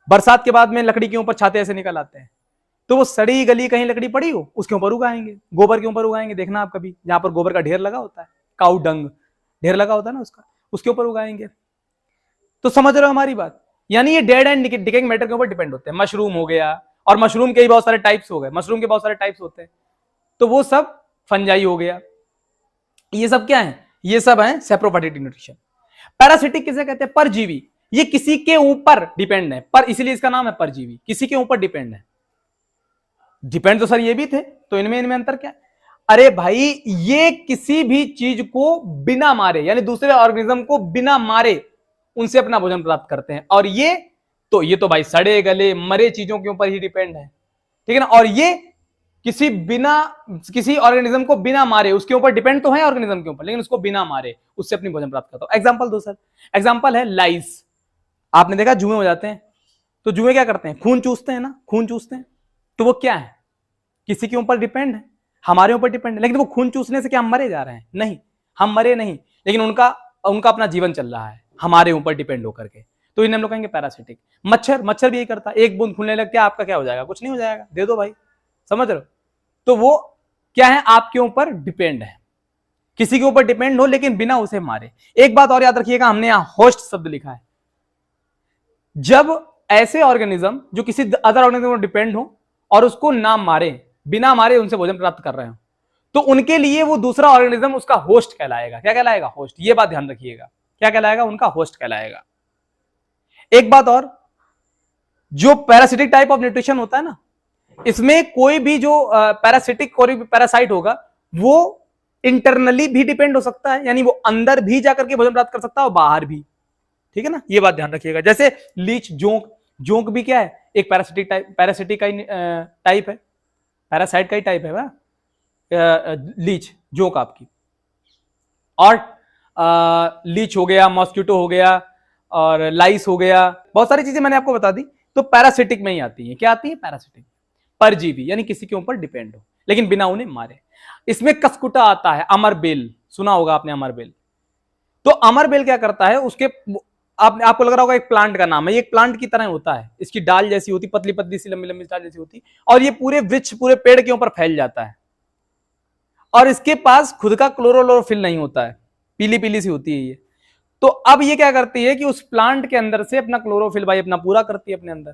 बरसात के बाद में लकड़ी के ऊपर छाते ऐसे निकल आते हैं, तो वो सड़ी गली कहीं लकड़ी पड़ी हो उसके ऊपर उगाएंगे, गोबर के ऊपर उगाएंगे। देखना आप कभी, जहां पर गोबर का ढेर लगा होता है, काऊ डंग ढेर लगा होता है ना उसका, उसके ऊपर उगाएंगे। तो समझ रहे हो हमारी बात? यानी ये डेड एंड डिकेइंग मैटर के ऊपर डिपेंड होते हैं। मशरूम हो गया, और मशरूम के ही बहुत सारे टाइप्स हो गए, मशरूम के बहुत सारे टाइप्स होते हैं, तो वो सब फंजाई हो गया। ये सब क्या है? ये सब है सेप्रोफाइटिक न्यूट्रिशन। पैरासिटिक किसे कहते हैं? परजीवी। ये किसी के ऊपर डिपेंड है, पर इसीलिए इसका नाम है परजीवी, किसी के ऊपर डिपेंड है। डिपेंड तो सर ये भी थे, तो इनमें अंतर क्या है? अरे भाई, ये किसी भी चीज को बिना मारे, यानी दूसरे ऑर्गेनिज्म को बिना मारे उनसे अपना भोजन प्राप्त करते हैं। और ये तो भाई सड़े गले मरे चीजों के ऊपर ही डिपेंड है, ठीक है ना। और ये किसी ऑर्गेनिज्म को बिना मारे, उसके ऊपर डिपेंड तो है ऑर्गेनिज्म के ऊपर, लेकिन उसको बिना मारे उससे अपनी भोजन प्राप्त करता है। एग्जांपल दो सर। एग्जांपल है लाइस। आपने देखा जुए हो जाते हैं, तो जुए क्या करते हैं? खून चूसते हैं ना, खून चूसते हैं, तो वो क्या है? किसी के ऊपर डिपेंड है, हमारे ऊपर डिपेंड है। लेकिन वो खून चूसने से क्या हम मरे जा रहे हैं? नहीं, हम मरे नहीं, लेकिन उनका अपना जीवन चल रहा है हमारे ऊपर डिपेंड होकर के, तो इन्हें हम लोग कहेंगे पैरासिटिक। मच्छर भी यही करता है, एक बूंद खुलने लग गया, आपका क्या हो जाएगा? कुछ नहीं हो जाएगा, दे दो भाई, समझ रहे हो? तो वो क्या है? आपके ऊपर डिपेंड है, किसी के ऊपर डिपेंड हो लेकिन बिना उसे मारे। एक बात और याद रखिएगा, हमने यहां होस्ट शब्द लिखा है। जब ऐसे ऑर्गेनिज्म जो किसी अदर ऑर्गेनिज्म पर डिपेंड हो और उसको ना मारे, बिना मारे उनसे भोजन प्राप्त कर रहे हो, तो उनके लिए वो दूसरा ऑर्गेनिज्म उसका होस्ट कहलाएगा। क्या कहलाएगा? होस्ट। ये बात ध्यान रखिएगा, क्या कहलाएगा? उनका होस्ट कहलाएगा। एक बात और, जो पैरासिटिक टाइप ऑफ न्यूट्रिशन होता है ना, इसमें कोई भी जो पैरासिटिक कोई भी पैरासाइट होगा, वो इंटरनली भी डिपेंड हो सकता है, यानी वो अंदर भी जाकर के भोजन प्राप्त कर सकता है और बाहर भी, ठीक है ना। ये बात ध्यान रखिएगा। जैसे लीच, जोंक भी क्या है? एक पैरासिटिक का ही टाइप है, पैरासाइट का ही टाइप है ना, लीच, जोंक आपकी। और लीच हो गया, मॉस्किटो हो गया, और लाइस हो गया, बहुत सारी चीजें मैंने आपको बता दी, तो पैरासिटिक में ही आती है। क्या आती है? पैरासिटिक, परजीवी, यानी किसी के ऊपर डिपेंड हो लेकिन बिना उन्हें मारे। इसमें कसकुटा आता है, अमरबेल, सुना होगा आपने अमरबेल। तो अमरबेल क्या करता है? उसके आपको लग रहा होगा एक प्लांट का नाम है, ये एक प्लांट की तरह होता है, इसकी डाल जैसी होती, पतली पतली सी लंबी लंबी डाल जैसी होती, और ये पूरे वृक्ष, पूरे पेड़ के ऊपर फैल जाता है, और इसके पास खुद का क्लोरोफिल नहीं होता है, पीली पीली सी होती है ये। तो अब ये क्या करती है कि उस प्लांट के अंदर से अपना क्लोरोफिल भाई अपना पूरा करती है अपने अंदर।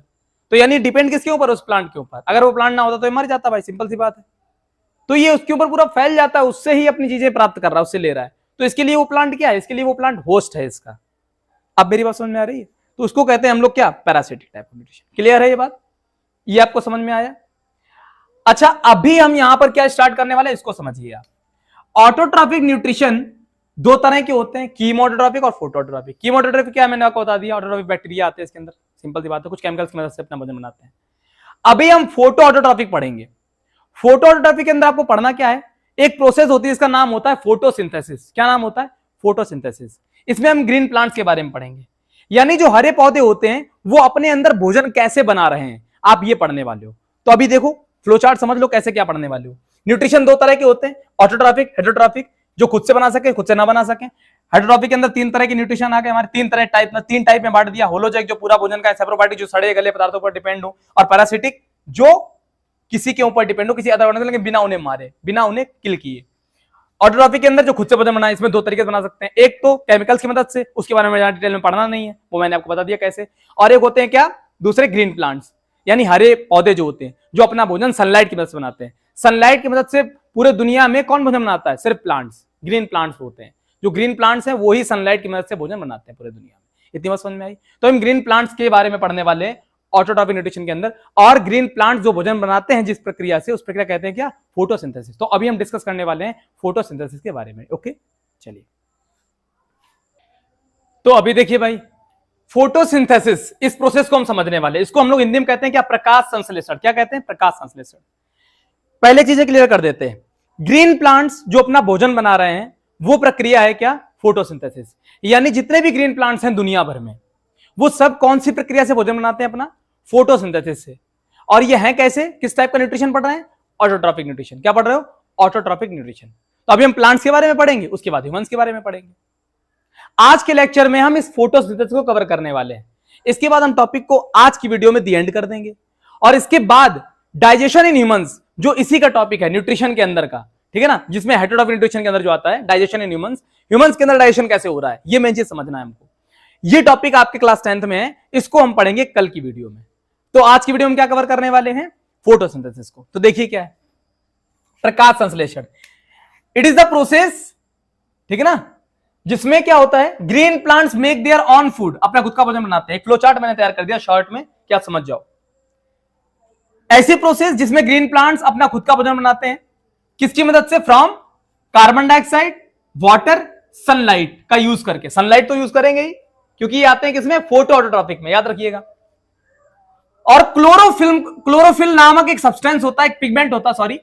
तो यानी डिपेंड किसके ऊपर? उस प्लांट के ऊपर। अगर वो प्लांट ना होता तो ये मर जाता भाई, सिंपल सी बात है। तो ये उसके ऊपर पूरा फैल जाता है, उससे ही अपनी चीजें प्राप्त कर रहा है, उससे ले रहा है। तो इसके लिए वो प्लांट क्या है? इसके लिए वो प्लांट होस्ट है इसका। अब मेरी बात समझ में आ रही है? तो उसको कहते हैं हम लोग क्या? Parasitic type of nutrition. Clear है ये बात? ये आपको समझ में आया? अच्छा, अभी हम यहां पर क्या स्टार्ट करने वाले हैं, इसको समझिए आप। ऑटोट्रॉफिक न्यूट्रिशन दो तरह के होते हैं, कीमोटोट्रॉपिक और फोटोट्रॉपिक। कीमोटोट्रॉपिक क्या मैंने आपको बता दिया, ऑटोट्रॉपिक बैक्टीरिया आते हैं इसके अंदर, सिंपल सी बात है, कुछ केमिकल्स की मदद से अपना भोजन बनाते हैं। अभी हम फोटो ऑटोट्रॉपिक पढ़ेंगे। फोटो ऑटोट्रॉपिक के अंदर आपको पढ़ना क्या है, एक प्रोसेस होती है, इसका नाम होता है फोटोसिंथेसिस। क्या नाम होता है, फोटोसिंथेसिस। इसमें हम ग्रीन प्लांट्स के बारे में पढ़ेंगे, यानी जो हरे पौधे होते हैं वो अपने अंदर भोजन कैसे बना रहे हैं, आप ये पढ़ने वाले हो। तो अभी देखो फ्लो चार्ट समझ लो कैसे क्या पढ़ने वाले हो। न्यूट्रिशन दो तरह के होते हैं, ऑटोट्रॉपिक, हेटरोट्रॉपिक, जो खुद से बना सके खुद से ना बना सके। हेटरोट्रॉपिक के अंदर तीन तरह के न्यूट्रिशन आ गए हमारे, तीन टाइप में बांट दिया। होलोजैक जो पूरा भोजन का है, सेप्रोफाइटिक जो सड़े गले पदार्थों पर डिपेंड हो, और पैरासिटिक जो किसी के ऊपर डिपेंड हो, किसी अदर ऑर्गेनिज्म, लेकिन बिना उन्हें मारे, बिना उन्हें किल किए। ऑटोट्रॉपिक के अंदर जो खुद से भोजन बनाए, इसमें दो तरीके से बना सकते हैं, एक तो केमिकल्स की मदद से, उसके बारे में डिटेल में पढ़ना नहीं है, वो मैंने आपको बता दिया कैसे। और एक होते हैं क्या, दूसरे ग्रीन प्लांट्स, यानी हरे पौधे जो होते हैं, जो अपना भोजन सनलाइट की मदद से बनाते हैं। सनलाइट की मदद से पूरे दुनिया में कौन भोजन बनाता है, सिर्फ प्लांट्स, ग्रीन प्लांट्स होते हैं। जो ग्रीन प्लांट्स हैं वो ही सनलाइट की मदद से भोजन बनाते हैं पूरे दुनिया में। इतनी बात समझ में आई। तो हम ग्रीन प्लांट्स के बारे में पढ़ने वाले हैं ऑटोट्रॉपिक न्यूट्रिशन के अंदर। और ग्रीन प्लांट्स जो भोजन बनाते हैं जिस प्रक्रिया से, उस प्रक्रिया कहते हैं क्या, फोटोसिंथेसिस। तो अभी हम डिस्कस करने वाले हैं फोटोसिंथेसिस के बारे में। ओके चलिए, तो अभी देखिए भाई, फोटोसिंथेसिस, इस प्रोसेस को हम समझने वाले, इसको हम लोग हिंदी में कहते हैं क्या, प्रकाश संश्लेषण। क्या कहते हैं, प्रकाश संश्लेषण। पहले चीजें क्लियर कर देते हैं। ग्रीन प्लांट्स जो अपना भोजन बना रहे हैं वो प्रक्रिया है क्या, फोटोसिंथेसिस। यानी जितने भी ग्रीन प्लांट्स हैं दुनिया भर में, वो सब कौन सी प्रक्रिया से भोजन बनाते हैं, अपना फोटोसिंथेसिस से। और ये है कैसे, किस टाइप का न्यूट्रिशन पढ़ रहे हैं, ऑटोट्रॉपिक न्यूट्रिशन। क्या पढ़ रहे हो, ऑटोट्रॉपिक न्यूट्रिशन। तो अभी हम प्लांट्स के बारे में पढ़ेंगे, उसके बाद ह्यूमंस के बारे में पढ़ेंगे। आज के लेक्चर में हम इस फोटोसिंथेसिस को कवर करने वाले हैं। इसके बाद हम टॉपिक को आज की वीडियो में दी एंड कर देंगे। और इसके बाद डाइजेशन इन ह्यूमंस, जो इसी का टॉपिक है न्यूट्रिशन के अंदर का, ठीक है ना, जिसमें हेटेरोट्रॉपिक न्यूट्रिशन के अंदर जो आता है डाइजेशन इन ह्यूमंस, ह्यूमंस के अंदर डाइजेशन कैसे हो रहा है, ये मेन चीज समझना है हमको। ये टॉपिक आपके क्लास 10th में है, इसको हम पढ़ेंगे कल की वीडियो में। तो आज की वीडियो में क्या कवर करने वाले हैं, फोटोसिंथेसिस को। तो देखिए क्या है, प्रकाश संश्लेषण। इट इज द प्रोसेस, ठीक है ना, जिसमें क्या होता है, green plants make their on food, अपना खुद का भोजन बनाते हैं। एक फ्लो चार्ट मैंने तैयार कर दिया शॉर्ट में, क्या आप समझ जाओ। ऐसी प्रोसेस जिसमें ग्रीन प्लांट्स अपना खुद का भोजन बनाते हैं, किसकी मदद से, from carbon dioxide, water, sunlight का यूज करके। सनलाइट तो यूज करेंगे ही, क्योंकि ये आते हैं किसमें, फोटो ऑटोट्रॉपिक में, याद रखिएगा। और क्लोरोफिल नामक एक सब्सटेंस होता है, एक पिगमेंट होता है, सॉरी,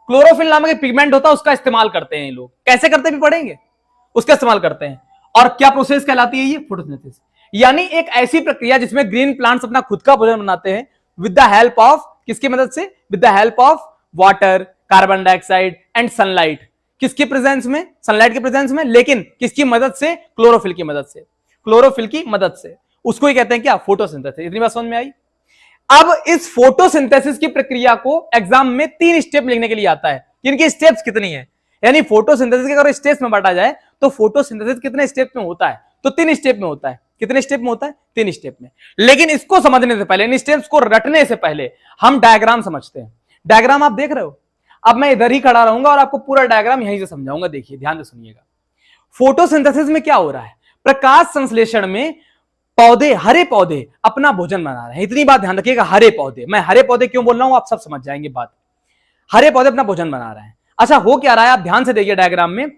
क्लोरोफिल नामक एक पिगमेंट होता है, उसका इस्तेमाल करते हैं ये लोग। कैसे करते भी पढ़ेंगे, उसका इस्तेमाल करते हैं। और क्या प्रोसेस कहलाती है ये, फोटोसिंथेसिस। यानी एक ऐसी प्रक्रिया जिसमें ग्रीन प्लांट्स अपना खुद का भोजन बनाते हैं विद द हेल्प ऑफ, किसकी मदद से, with the help of water, carbon dioxide and sunlight. किसकी प्रेजेंस में, सनलाइट के प्रेजेंस में, लेकिन किसकी मदद से, क्लोरोफिल की मदद से, क्लोरोफिल की मदद से। उसको ही कहते हैं क्या, फोटोसिंथेसिस। इतनी बात समझ में आई। अब इस फोटोसिंथेसिस की प्रक्रिया को एग्जाम में 3 स्टेप लिखने के लिए आता है। इनकी स्टेप्स कितनी है, यानी फोटोसिंथेसिस के अगर स्टेप्स में बांटा जाए तो फोटोसिंथेसिस कितने स्टेप में होता है, तो 3 स्टेप में होता है। कितने स्टेप में होता है, 3 स्टेप में। लेकिन इसको समझने से पहले, इन स्टेप्स को रटने से पहले हम डायग्राम समझते हैं। डायग्राम आप देख रहे हो, अब मैं इधर ही खड़ा रहूंगा और आपको पूरा डायग्राम यहीं से समझाऊंगा। देखिए ध्यान से सुनिएगा। फोटोसिंथेसिस में क्या हो रहा है, प्रकाश संश्लेषण में पौधे, हरे पौधे अपना भोजन बना रहे हैं। इतनी बात ध्यान रखिएगा, हरे पौधे। मैं हरे पौधे क्यों बोल रहा हूं, आप सब समझ जाएंगे बात। हरे पौधे अपना भोजन बना रहे हैं। अच्छा, हो क्या रहा है, आप ध्यान से देखिए डायग्राम में।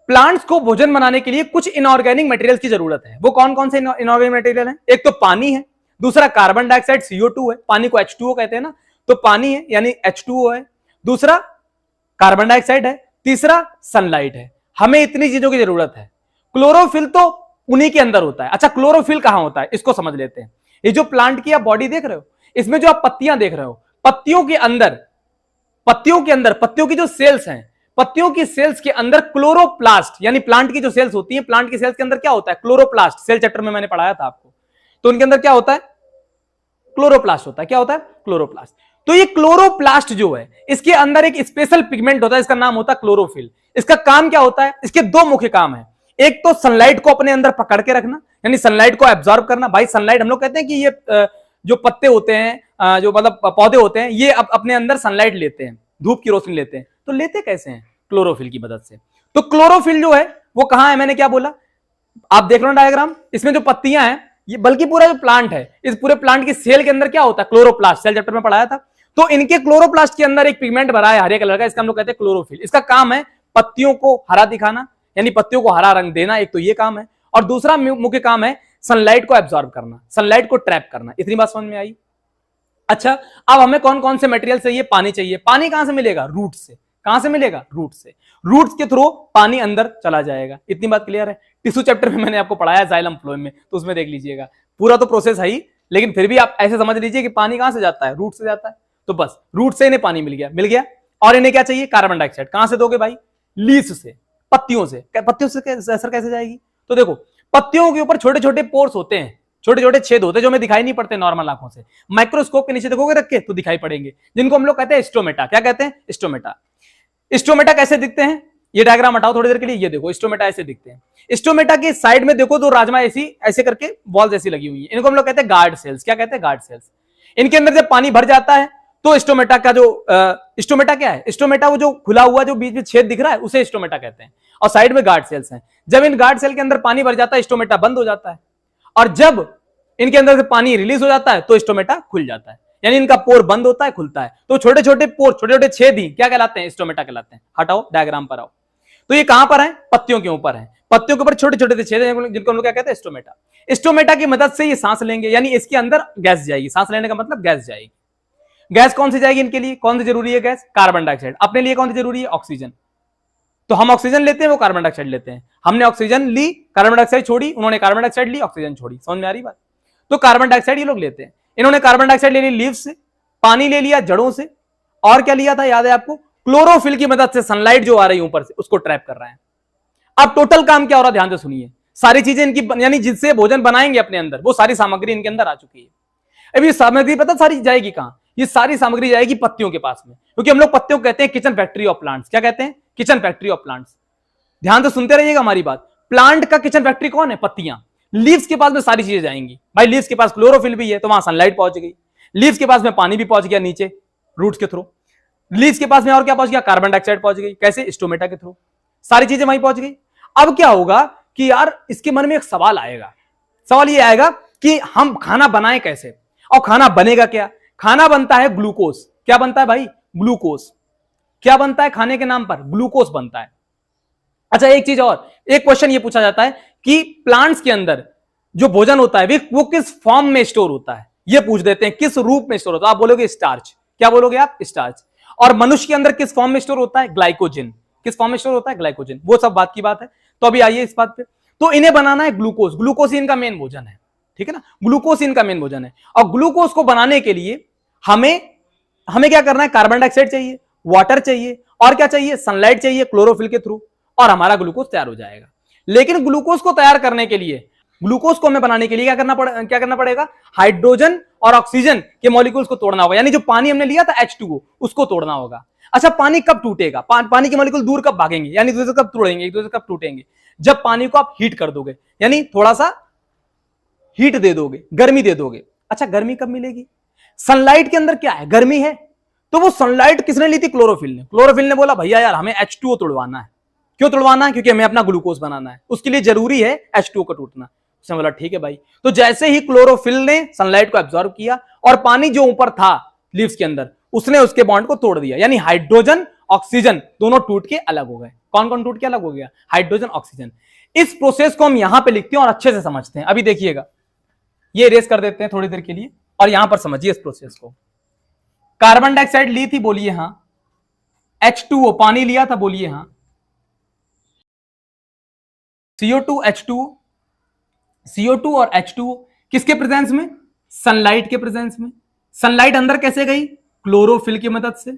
प्लांट्स को भोजन बनाने के लिए कुछ इनऑर्गेनिक मटेरियल्स की जरूरत है। वो कौन कौन से इनऑर्गेनिक मटेरियल है, एक तो पानी है, दूसरा कार्बन डाइऑक्साइड CO2 है, पानी को H2O कहते हैं ना, तो पानी है यानी H2O है, दूसरा कार्बन डाइऑक्साइड है, तीसरा सनलाइट है। हमें इतनी चीजों की जरूरत है। क्लोरोफिल तो उन्हीं के अंदर होता है। अच्छा, क्लोरोफिल कहां होता है, इसको समझ लेते हैं। ये जो प्लांट की आप बॉडी देख रहे हो, इसमें जो आप पत्तियां देख रहे हो, पत्तियों के अंदर पत्तियों की जो सेल्स हैं, पत्तियों की सेल्स के अंदर क्लोरोप्लास्ट, यानी प्लांट की जो सेल्स होती है, प्लांट की सेल्स के अंदर क्या होता है, क्लोरोप्लास्ट। सेल चैप्टर में मैंने पढ़ाया था आपको। तो उनके अंदर क्या होता है, क्लोरोप्लास्ट होता है। क्या होता है, क्लोरोप्लास्ट। तो ये क्लोरोप्लास्ट जो है, इसके अंदर एक स्पेशल पिगमेंट होता है, इसका नाम होता है क्लोरोफिल। इसका काम क्या होता है, इसके 2 मुख्य काम है। एक तो सनलाइट को अपने अंदर पकड़ के रखना, यानी सनलाइट को एब्जॉर्ब करना। भाई सनलाइट, हम लोग कहते हैं कि ये जो पत्ते होते हैं, जो मतलब पौधे होते हैं, ये अपने अंदर सनलाइट लेते हैं, धूप की रोशनी लेते हैं। तो लेते कैसे हैं, क्लोरोफिल की मदद से। तो क्लोरोफिल जो है वो कहां है, मैंने क्या बोला, आप देख रहे हो डायग्राम, इसमें जो पत्तियां हैं, ये बल्कि पूरा जो प्लांट है, इस पूरे प्लांट की सेल के अंदर क्या होता है, क्लोरोप्लास्ट। सेल चैप्टर में पढ़ाया था। तो इनके क्लोरोप्लास्ट के अंदर एक पिगमेंट भरा है हरे कलर का, इसका हम लोग कहते हैं क्लोरोफिल। इसका काम है पत्तियों को हरा दिखाना, यानी पत्तियों को हरा रंग देना, एक तो ये काम है, और दूसरा मुख्य काम है सनलाइट को एब्जॉर्ब करना, सनलाइट को ट्रैप करना। इतनी बात समझ में आई? अच्छा, अब हमें कौन कौन से मटेरियल चाहिए? पानी चाहिए। पानी कहां से मिलेगा? रूट से। कहां से मिलेगा? रूट से। रूट्स के थ्रू पानी अंदर चला जाएगा। इतनी बात क्लियर है? टिश्यू चैप्टर में मैंने आपको पढ़ाया जाइलम फ्लोएम में, तो उसमें देख लीजिएगा, पूरा तो प्रोसेस है ही, लेकिन फिर भी आप ऐसे समझ लीजिए कि पानी कहां से जाता है? रूट से जाता है। तो बस रूट से इन्हें पानी मिल गया, मिल गया। और इन्हें क्या चाहिए? Carbon dioxide. कहां से दोगे भाई? लीव्स से, पत्तियों से। पत्तियों से असर कैसे जाएगी? तो देखो, पत्तियों के ऊपर छोटे छोटे पोर्स होते हैं, छोटे छोटे छेद होते हैं जो हमें दिखाई नहीं पड़ते नॉर्मल आंखों से, माइक्रोस्कोप के नीचे देखोगे रख के तो दिखाई पड़ेंगे, जिनको हम लोग कहते हैं स्टोमेटा। क्या कहते हैं? स्टोमेटा। स्टोमेटा कैसे दिखते हैं? ये डायग्राम हटाओ थोड़ी देर के लिए, ये देखो स्टोमेटा ऐसे दिखते हैं। स्टोमेटा के साइड में देखो दो राजमा ऐसी ऐसे करके बॉल्स ऐसी लगी हुई है, इनको हम लोग कहते हैं गार्ड सेल्स। क्या कहते हैं? Guard cells. इनके अंदर जब पानी भर जाता है तो स्टोमेटा का जो स्टोमेटा क्या है? स्टोमेटा वो जो खुला हुआ जो बीच में छेद दिख रहा है उसे स्टोमेटा कहते हैं, और साइड में गार्ड सेल्स हैं। जब इन गार्ड सेल के अंदर पानी भर जाता है स्टोमेटा बंद हो जाता है, और जब इनके अंदर से पानी रिलीज हो जाता है तो स्टोमेटा खुल जाता है, यानी इनका पोर बंद होता है, खुलता है। तो छोटे छोटे पोर, छोटे छोटे छेद ही क्या कहलाते हैं? स्टोमेटा कहलाते हैं। हटाओ डायग्राम पर आओ, तो ये कहां पर है? पत्तियों के ऊपर है। पत्तियों के ऊपर छोटे छोटे छेद हैं जिनको हम लोग क्या कहते हैं? स्टोमेटा। स्टोमेटा की मदद से ये सांस लेंगे, यानी इसके अंदर गैस जाएगी। सांस लेने का मतलब गैस जाएगी। गैस कौन सी जाएगी इनके लिए? कौन सी जरूरी है गैस? Carbon dioxide. अपने लिए कौन सी जरूरी है? ऑक्सीजन। तो हम ऑक्सीजन लेते हैं, वो कार्बन डाइऑक्साइड लेते हैं। हमने ऑक्सीजन ली, कार्बन डाइऑक्साइड छोड़ी, उन्होंने कार्बन डाइऑक्साइड ली, ऑक्सीजन छोड़ी। समझ में आ रही बात? तो कार्बन डाइऑक्साइड ये लोग लेते हैं। इन्होंने कार्बन डाइऑक्साइड ले ली लीव्स से, पानी ले लिया जड़ों से, और क्या लिया था याद है आपको? क्लोरोफिल की मदद से सनलाइट जो आ रही है ऊपर से उसको ट्रैप कर रहा है। अब टोटल काम क्या हो रहा है? ध्यान से सुनिए। सारी चीजें इनकी, यानी जिससे भोजन बनाएंगे अपने अंदर, वो सारी सामग्री इनके अंदर आ चुकी है। अब ये सामग्री पता सारी जाएगी कहां? ये सारी सामग्री जाएगी पत्तियों के पास में, क्योंकि हम लोग पत्तियों को कहते हैं किचन फैक्ट्री ऑफ प्लांट्स। क्या कहते हैं? Kitchen factory of plants. ध्यान से सुनते रहिएगा हमारी बात। प्लांट का किचन फैक्ट्री कौन है? पत्तियां। लीव्स के पास में सारी चीजें जाएंगी भाई। लीव्स के पास क्लोरोफिल भी है तो वहां सनलाइट पहुंच गई। लीव्स के पास में पानी भी पहुंच गया नीचे रूट्स के थ्रू। लीव्स के पास में और क्या पहुंच गया? कार्बन डाइऑक्साइड पहुंच गई। कैसे? स्टोमेटा के थ्रू। सारी चीजें वहीं पहुंच गई। अब क्या होगा कि यार इसके मन में एक सवाल आएगा। सवाल ये आएगा कि हम खाना बनाएं कैसे, और खाना बनेगा क्या? खाना बनता है ग्लूकोज। क्या बनता है भाई? ग्लूकोज। क्या बनता है खाने के नाम पर? ग्लूकोज बनता है। अच्छा, एक चीज और, एक क्वेश्चन ये पूछा जाता है कि प्लांट्स के अंदर जो भोजन होता है वो किस फॉर्म में स्टोर होता है? ये पूछ देते हैं, किस रूप में स्टोर होता है? आप बोलोगे स्टार्च। क्या बोलोगे आप? स्टार्च। और मनुष्य के अंदर किस फॉर्म में स्टोर होता है? ग्लाइकोजन। किस फॉर्म में स्टोर होता है? ग्लाइकोजन। वो सब बात की बात है। तो अभी आइए इस बात पे। तो इन्हें बनाना है ग्लूकोज। ग्लूकोज इनका मेन भोजन है, ठीक है ना? ग्लूकोज इनका मेन भोजन है। और ग्लूकोज को बनाने के लिए हमें क्या करना है? कार्बन डाइऑक्साइड चाहिए, वाटर चाहिए, और क्या चाहिए? सनलाइट चाहिए क्लोरोफिल के थ्रू, और हमारा ग्लूकोज तैयार हो जाएगा। लेकिन ग्लूकोज को तैयार करने के लिए, ग्लूकोज को हमें बनाने के लिए क्या करना पड़ेगा? हाइड्रोजन और ऑक्सीजन के मॉलिक्यूल्स को तोड़ना होगा। यानी जो पानी हमने लिया था H2O, उसको तोड़ना होगा। अच्छा, पानी कब टूटेगा? पानी के मॉलिक्यूल दूर कब भागेंगे, यानी एक दूसरे से कब तोड़ेंगे, एक दूसरे से कब टूटेंगे? जब पानी को आप हीट कर दोगे, यानी थोड़ा सा हीट दे दोगे, गर्मी दे दोगे। अच्छा, गर्मी कब मिलेगी? सनलाइट के अंदर क्या है? गर्मी है। तो वो सनलाइट किसने ली थी? क्लोरोफिल ने। क्लोरोफिल ने बोला भैया यार हमें H2O तोड़वाना है। क्यों तोड़वाना है? क्योंकि हमें अपना ग्लूकोज बनाना है, उसके लिए जरूरी है H2O का टूटना। उसने बोला ठीक है भाई। तो जैसे ही क्लोरोफिल ने सनलाइट को एब्जॉर्ब किया और पानी जो ऊपर था लीव्स के अंदर, उसने उसके बॉन्ड को तोड़ दिया, यानी हाइड्रोजन ऑक्सीजन दोनों टूट के अलग हो गए। कौन कौन टूट के अलग हो गया? Hydrogen oxygen. इस प्रोसेस को हम यहां पे लिखते हैं और अच्छे से समझते हैं। अभी देखिएगा, ये इरेज कर देते हैं थोड़ी देर के लिए, और यहां पर समझिए इस प्रोसेस को। कार्बन डाइऑक्साइड ली थी, बोलिए हां। H2O पानी लिया था, बोलिए हां। CO2 H2O, CO2 और H2O किसके प्रेजेंस में? सनलाइट के प्रेजेंस में। सनलाइट अंदर कैसे गई? क्लोरोफिल की मदद से,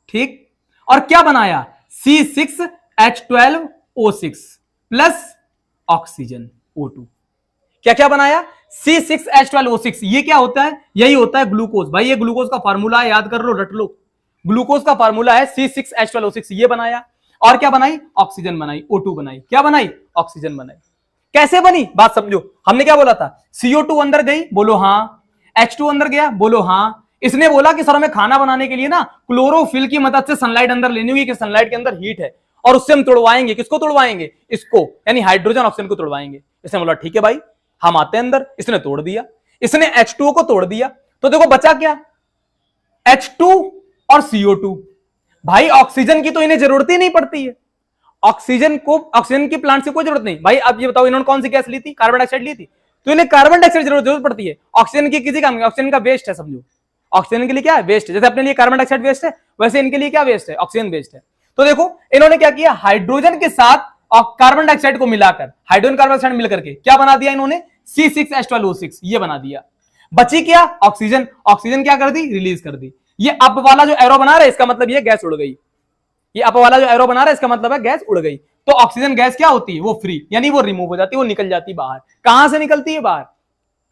ठीक। और क्या बनाया? C6H12O6 plus oxygen O2। क्या क्या बनाया? C6H12O6। ये क्या होता है? यही होता है ग्लूकोज। भाई ये ग्लूकोज का फार्मूला है, याद कर लो, रट लो। ग्लूकोज का फार्मूला है C6H12O6। ये बनाया, और क्या बनाई? ऑक्सीजन बनाई, O2 बनाई। क्या बनाई? ऑक्सीजन बनाई। कैसे बनी? बात समझो। हमने क्या बोला था? CO2 अंदर गई, बोलो हां। H2 अंदर गया, बोलो हां। इसने बोला कि सर हमें खाना बनाने के लिए ना क्लोरोफिल की मदद से सनलाइट अंदर लेनी होगी, कि सनलाइट के अंदर हीट है और उससे हम तोड़वाएंगे। किसको तोड़वाएंगे? इसको, यानी हाइड्रोजन ऑक्सीजन को तोड़वाएंगे। इसने बोला ठीक है भाई, हम आते हैं अंदर। इसने तोड़ दिया, इसने H2O को तोड़ दिया, तो देखो बचा क्या? H2 और CO2। भाई ऑक्सीजन की तो इन्हें जरूरत ही नहीं पड़ती है। ऑक्सीजन की प्लांट से कोई जरूरत नहीं भाई। अब ये बताओ इन्होंने कौन सी गैस ली थी, कार्बन डाइऑक्साइड ली थी, तो इन्हें कार्बन डाइऑक्साइड जरूरत पड़ती है। ऑक्सीजन की किसी काम, ऑक्सीजन का वेस्ट है समझो, ऑक्सीजन के लिए क्या है, वेस्ट है। जैसे अपने लिए कार्बन डाइऑक्साइड वेस्ट है, वैसे इनके लिए क्या वेस्ट है, ऑक्सीजन वेस्ट है। तो देखो इन्होंने क्या किया, हाइड्रोजन के साथ और कार्बन डाइऑक्साइड को मिलाकर, हाइड्रोजन कार्बन डाइऑक्साइड मिलकर के क्या बना दिया इन्होंने, C6H12O6 ये बना दिया। बची क्या, ऑक्सीजन, ऑक्सीजन क्या कर दी, रिलीज कर दी। ये अप वाला जो एरो बना रहा है इसका मतलब ये गैस उड़ गई, ये अप वाला जो एरो बना रहा है इसका मतलब है गैस उड़ गई। तो ऑक्सीजन गैस क्या होती है, वो फ्री, यानी वो रिमूव हो जाती है, वो निकल जाती है बाहर। कहां से निकलती है बाहर,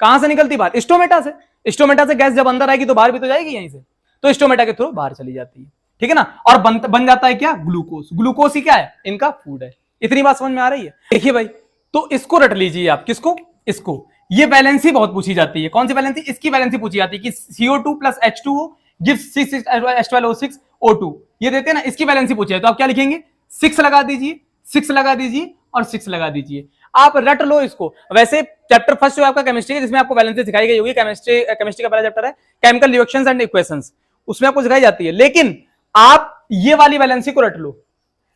कहां से निकलती है बाहर, स्टोमेटा से। स्टोमेटा से गैस जब अंदर आएगी तो बाहर भी तो जाएगी यहीं से, तो स्टोमेटा के थ्रू बाहर चली जाती है, ठीक है ना। और बन जाता है क्या, ग्लूकोज। ग्लूकोज ही क्या है, इनका फूड है। इतनी बात समझ में आ रही है। देखिए भाई, तो इसको रट लीजिए आप, किसको, इसको। ये वैलेंसी बहुत पूछी जाती है, कौन सी वैलेंसी, इसकी वैलेंसी पूछी जाती है कि CO2 + H2O gives C6H12O6O2, ये देते हैं ना, इसकी वैलेंसी पूछी है। तो आप क्या लिखेंगे, 6 लगा दीजिए, 6 लगा दीजिए और 6 लगा दीजिए, आप रट लो इसको। वैसे चैप्टर फर्स्ट जो आपका केमिस्ट्री है, जिसमें आपको वैलेंसी सिखाई गई होगी, केमिस्ट्री का पहला चैप्टर है केमिकल रिएक्शंस एंड इक्वेशंस, उसमें आपको सिखाई जाती है। लेकिन आप ये वाली वैलेंसी को रट लो,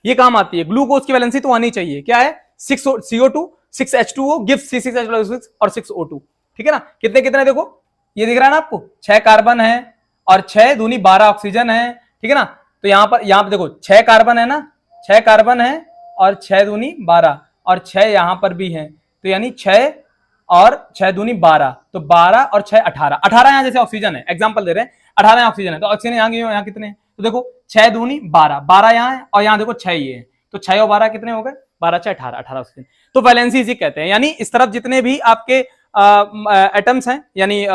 ये काम आती है। ग्लूकोज की वैलेंसी तो आनी चाहिए, क्या है, 6 CO2 6 H2O gives C6H12O6 और 6 O2, ठीक है ना। कितने कितने देखो, ये दिख रहा है ना आपको, 6 कार्बन है और 6 दूनी 12 ऑक्सीजन है, ठीक है ना। तो यहां पर देखो 6 कार्बन है ना, 6 कार्बन है और 6 दूनी 12 और 6 यहां पर भी है, तो यानी 6 और 6 दूनी 12, तो 12 और 6 18, 18 यहां जैसे ऑक्सीजन है, एग्जांपल दे रहे हैं, 18 ऑक्सीजन है, तो ऑक्सीजन यहाँ कितने हैं, तो देखो 6 दूनी 12, 12 यहाँ है और यहाँ देखो 6 ये है, तो 6 और 12 कितने हो गए, 12 6 18, 18 ऑक्सीजन। तो वैलेंसी इसी कहते हैं, यानी इस तरफ जितने भी आपके एटम्स हैं, यानी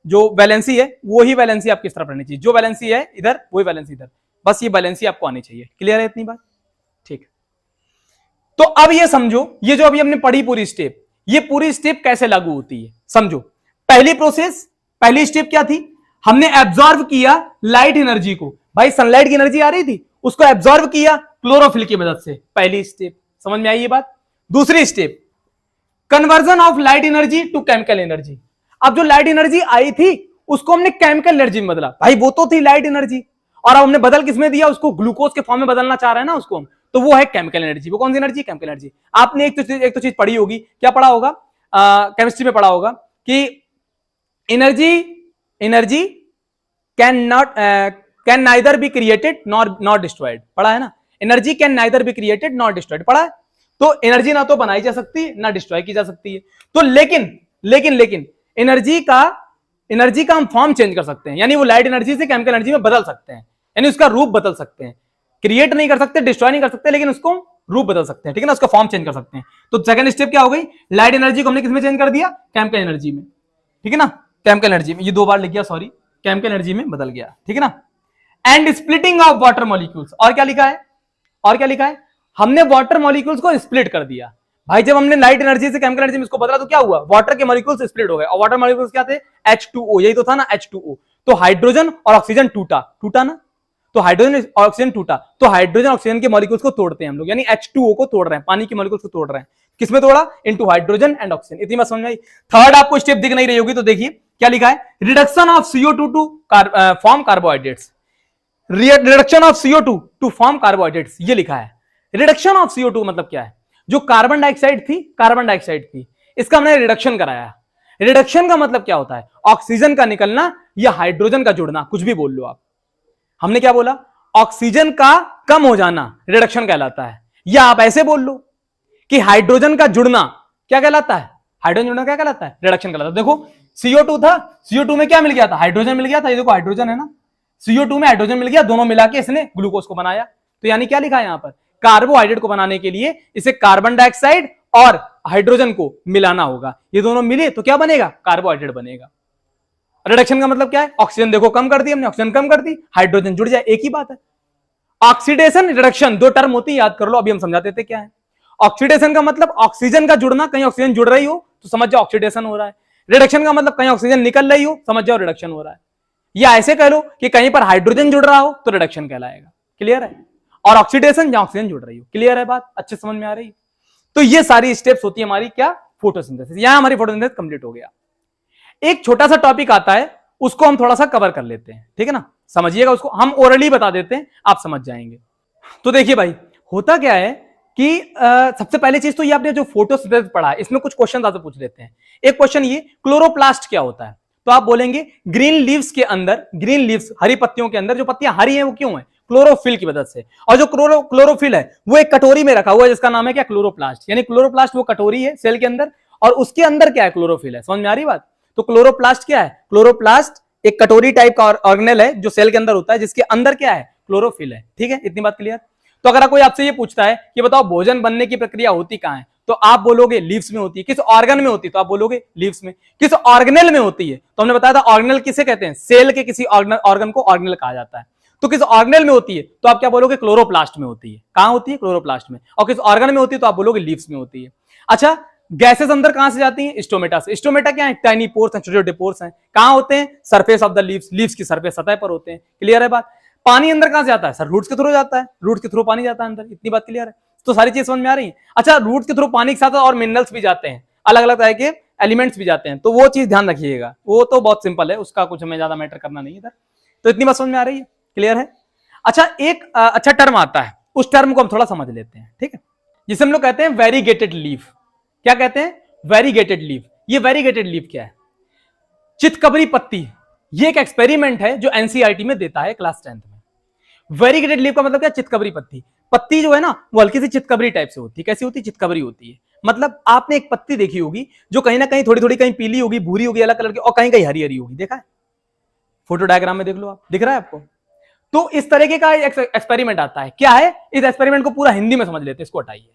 जो वैलेंसी है वो ही वैलेंसी आपकी इस तरफ रहनी चाहिए, जो वैलेंसी है इधर वही वैलेंसी इधर, बस ये वैलेंसी आपको आनी चाहिए। क्लियर है इतनी बात, ठीक। तो अब ये समझो, ये जो अभी हमने पढ़ी पूरी स्टेप, ये पूरी स्टेप कैसे लागू होती है समझो। पहली प्रोसेस, पहली स्टेप क्या थी, हमने एब्जॉर्व किया लाइट एनर्जी को, भाई सनलाइट की एनर्जी आ रही थी, उसको एब्जॉर्व किया क्लोरोफिल की मदद से, पहली स्टेप, समझ में आई ये बात। दूसरी step, conversion of light energy to chemical energy. अब जो लाइट एनर्जी आई थी उसको हमने केमिकल एनर्जी में बदला, भाई वो तो थी लाइट एनर्जी, और अब हमने बदल किसमें दिया, उसको ग्लूकोज के फॉर्म में बदलना चाह रहे हैं ना उसको हम, तो वो है केमिकल एनर्जी। वो कौन सी एनर्जी, केमिकल एनर्जी। आपने एक तो चीज पढ़ी होगी, क्या पढ़ा होगा, केमिस्ट्री में पढ़ा होगा कि energy can neither be created not destroyed, पढ़ा है ना। Energy can neither be created not destroyed, पढ़ा है। तो एनर्जी ना तो बनाई जा सकती है ना डिस्ट्रॉय की जा सकती है। तो लेकिन एनर्जी का हम फॉर्म चेंज कर सकते हैं, यानी वो लाइट एनर्जी से केमिकल एनर्जी में बदल सकते हैं, यानी उसका रूप बदल सकते हैं। क्रिएट नहीं कर सकते, डिस्ट्रॉय नहीं कर सकते, लेकिन उसको रूप बदल सकते हैं, ठीक है ना, उसका फॉर्म चेंज कर सकते हैं। तो सेकंड स्टेप क्या हो गई, लाइट एनर्जी को हमने किसमें चेंज कर दिया, केमिकल एनर्जी में, ठीक है ना, केमिकल एनर्जी में। ये 2 बार लिख गया, सॉरी, केमिकल एनर्जी में बदल गया, ठीक है ना। And splitting of water molecules, और क्या लिखा है, और क्या लिखा है, हमने वाटर मॉलिक्यूल्स को स्प्लिट कर दिया। भाई जब हमने लाइट एनर्जी से केमिकल एनर्जी में इसको बदला तो क्या हुआ, वाटर के मॉलिक्यूल्स स्प्लिट हो गए, और वाटर मॉलिक्यूल्स क्या थे, H2O, यही तो था ना H2O। तो हाइड्रोजन और ऑक्सीजन टूटा ना, तो हाइड्रोजन और ऑक्सीजन टूटा, तो हाइड्रोजन ऑक्सीजन के मॉलिक्यूल्स को तोड़ते हैं हम लोग, यानी H2O को तोड़ रहे हैं, पानी के मॉलिक्यूल्स को तोड़ रहे हैं। किसमें तोड़ा, इनटू हाइड्रोजन एंड ऑक्सीजन। इतनी बात समझ में आई। थर्ड आपको स्टेप दिख नहीं रही होगी, तो देखिए क्या लिखा है, reduction of CO2 to form carbohydrates, reduction of CO2 to form carbohydrates, ये लिखा है। रिडक्शन ऑफ CO2 मतलब क्या है, जो कार्बन डाइऑक्साइड थी, इसका हमने रिडक्शन कराया। रिडक्शन का मतलब क्या होता है, ऑक्सीजन का निकलना या हाइड्रोजन का जुड़ना, कुछ भी बोल लो आप। हमने क्या बोला, ऑक्सीजन का कम हो जाना रिडक्शन कहलाता है, या आप ऐसे बोल लो कि हाइड्रोजन का जुड़ना क्या कहलाता है, हाइड्रोजन जुड़ना क्या कहलाता है, रिडक्शन कहलाता है। देखो CO2 था, CO2 में क्या मिल गया था, हाइड्रोजन मिल गया था, ये देखो हाइड्रोजन है ना, CO2 में हाइड्रोजन मिल गया, दोनों मिला के इसने ग्लूकोज को बनाया। तो यानी क्या लिखा है यहां पर, कार्बोहाइड्रेट को बनाने के लिए इसे कार्बन डाइऑक्साइड और हाइड्रोजन को मिलाना होगा, ये दोनों मिले तो क्या बनेगा, कार्बोहाइड्रेट बनेगा। रिडक्शन का मतलब क्या है, ऑक्सीजन देखो कम कर दी हमने, ऑक्सीजन कम कर दी, हाइड्रोजन जुड़ जाए, एक ही बात है। ऑक्सीडेशन रिडक्शन 2 टर्म होती है, याद कर लो, अभी हम समझाते थे क्या है। ऑक्सीडेशन का मतलब ऑक्सीजन का जुड़ना, कहीं ऑक्सीजन जुड़ रही हो तो समझ जाओ ऑक्सीडेशन हो रहा है। रिडक्शन का मतलब कहीं ऑक्सीजन निकल रही हो, समझ जाओ रिडक्शन हो रहा है। या ऐसे कह लो कि कहीं पर हाइड्रोजन जुड़ रहा हो तो रिडक्शन कहलाएगा। क्लियर है, और ऑक्सीडेशन जहां ऑक्सीजन जुड़ रही हो। क्लियर है बात, अच्छे समझ में आ रही है। तो ये सारी स्टेप्स होती है हमारी क्या, फोटोसिंथेसिस। यहां हमारी फोटोसिंथेसिस कंप्लीट हो गया। एक छोटा सा टॉपिक आता है, उसको हम थोड़ा सा कवर कर लेते हैं, ठीक है ना, समझिएगा उसको, हम ओरली बता देते हैं, आप समझ जाएंगे। तो देखिए भाई, होता क्या है कि सबसे पहली चीज तो ये आपने जो फोटोसिंथेसिस पढ़ा है इसमें कुछ क्वेश्चन आपसे पूछ लेते हैं। एक क्वेश्चन ये, क्लोरोप्लास्ट क्या होता है? तो आप बोलेंगे ग्रीन लीव्स के अंदर, ग्रीन लीव्स हरी पत्तियों के अंदर जो पत्तियां हरी हैं वो क्यों है? क्लोरोफिल की वजह से। और जो क्लोरोफिल है वो एक कटोरी में रखा हुआ है जिसका नाम है क्या? क्लोरोप्लास्ट। यानी क्लोरोप्लास्ट वो कटोरी है सेल के अंदर और उसके अंदर क्या है? क्लोरोफिल है। समझ में आ रही बात? तो क्लोरोप्लास्ट क्या है? क्लोरोप्लास्ट एक कटोरी टाइप का ऑर्गेनेल है जो सेल के अंदर होता है जिसके अंदर क्या है? क्लोरोफिल है। ठीक है, इतनी बात क्लियर? तो अगर कोई आपसे ये पूछता है कि बताओ भोजन बनने की प्रक्रिया होती कहां है, तो आप बोलोगे लीव्स में होती है। किस ऑर्गन में होती है? तो आप बोलोगे लीव्स में। किस ऑर्गेनेल में होती है? तो हमने बताया था ऑर्गेनेल किसे कहते हैं? सेल के किसी ऑर्गन को ऑर्गेनेल कहा जाता है। तो किस ऑर्गेनेल में होती है? तो आप क्या बोलोगे? क्लोरोप्लास्ट में होती है। कहां होती है? क्लोरोप्लास्ट में। और किस ऑर्गन में होती है? तो आप बोलोगे लीव्स में होती है। अच्छा, गैसेस अंदर कहां से जाती हैं? स्टोमेटा से। स्टोमेटा क्या है? टाइनी पोर्स हैं, छोटे छोटे पोर्स हैं। कहां होते हैं? Surface of the leaves, leaves की सरफेस सतह पर होते हैं। क्लियर है बात? पानी अंदर कहां से जाता है? सर रूट्स के थ्रू जाता है, रूट्स के थ्रू पानी जाता है अंदर। इतनी बात क्लियर है? तो सारी चीज समझ में आ रही है? अच्छा, रूट्स के थ्रू पानी के साथ और मिनरल्स भी जाते हैं, अलग अलग तरह के एलिमेंट्स भी जाते हैं, तो वो चीज ध्यान रखिएगा। वो तो बहुत सिंपल है, उसका कुछ हमें ज्यादा मैटर करना नहीं है इधर। तो इतनी बात समझ में आ रही है? क्लियर है? अच्छा, एक अच्छा टर्म आता है, उस टर्म को हम थोड़ा समझ लेते हैं। ठीक है, जिसे हम लोग कहते हैं वेरीगेटेड लीफ। क्या कहते हैं? Variegated leaf. ये वेरीगेटेड लीफ क्या है? चितकबरी पत्ती। ये एक एक्सपेरिमेंट है जो एनसीईआरटी में देता है क्लास 10th में। वेरीगेटेड लीफ का मतलब क्या? चितकबरी पत्ती। पत्ती जो है ना वो हल्की सी चितकबरी टाइप से होती है। कैसी होती है? चितकबरी होती है। मतलब आपने एक पत्ती देखी होगी जो कहीं ना कहीं थोड़ी थोड़ी कहीं पीली होगी, भूरी होगी, अलग कलर की, और कहीं कहीं हरी हरी होगी। देखा है? फोटो डायग्राम में देख लो आप, दिख रहा है आपको? तो इस तरीके का एक्सपेरिमेंट आता है। क्या है? इस एक्सपेरिमेंट को पूरा हिंदी में समझ लेते हैं। इसको हटाइए,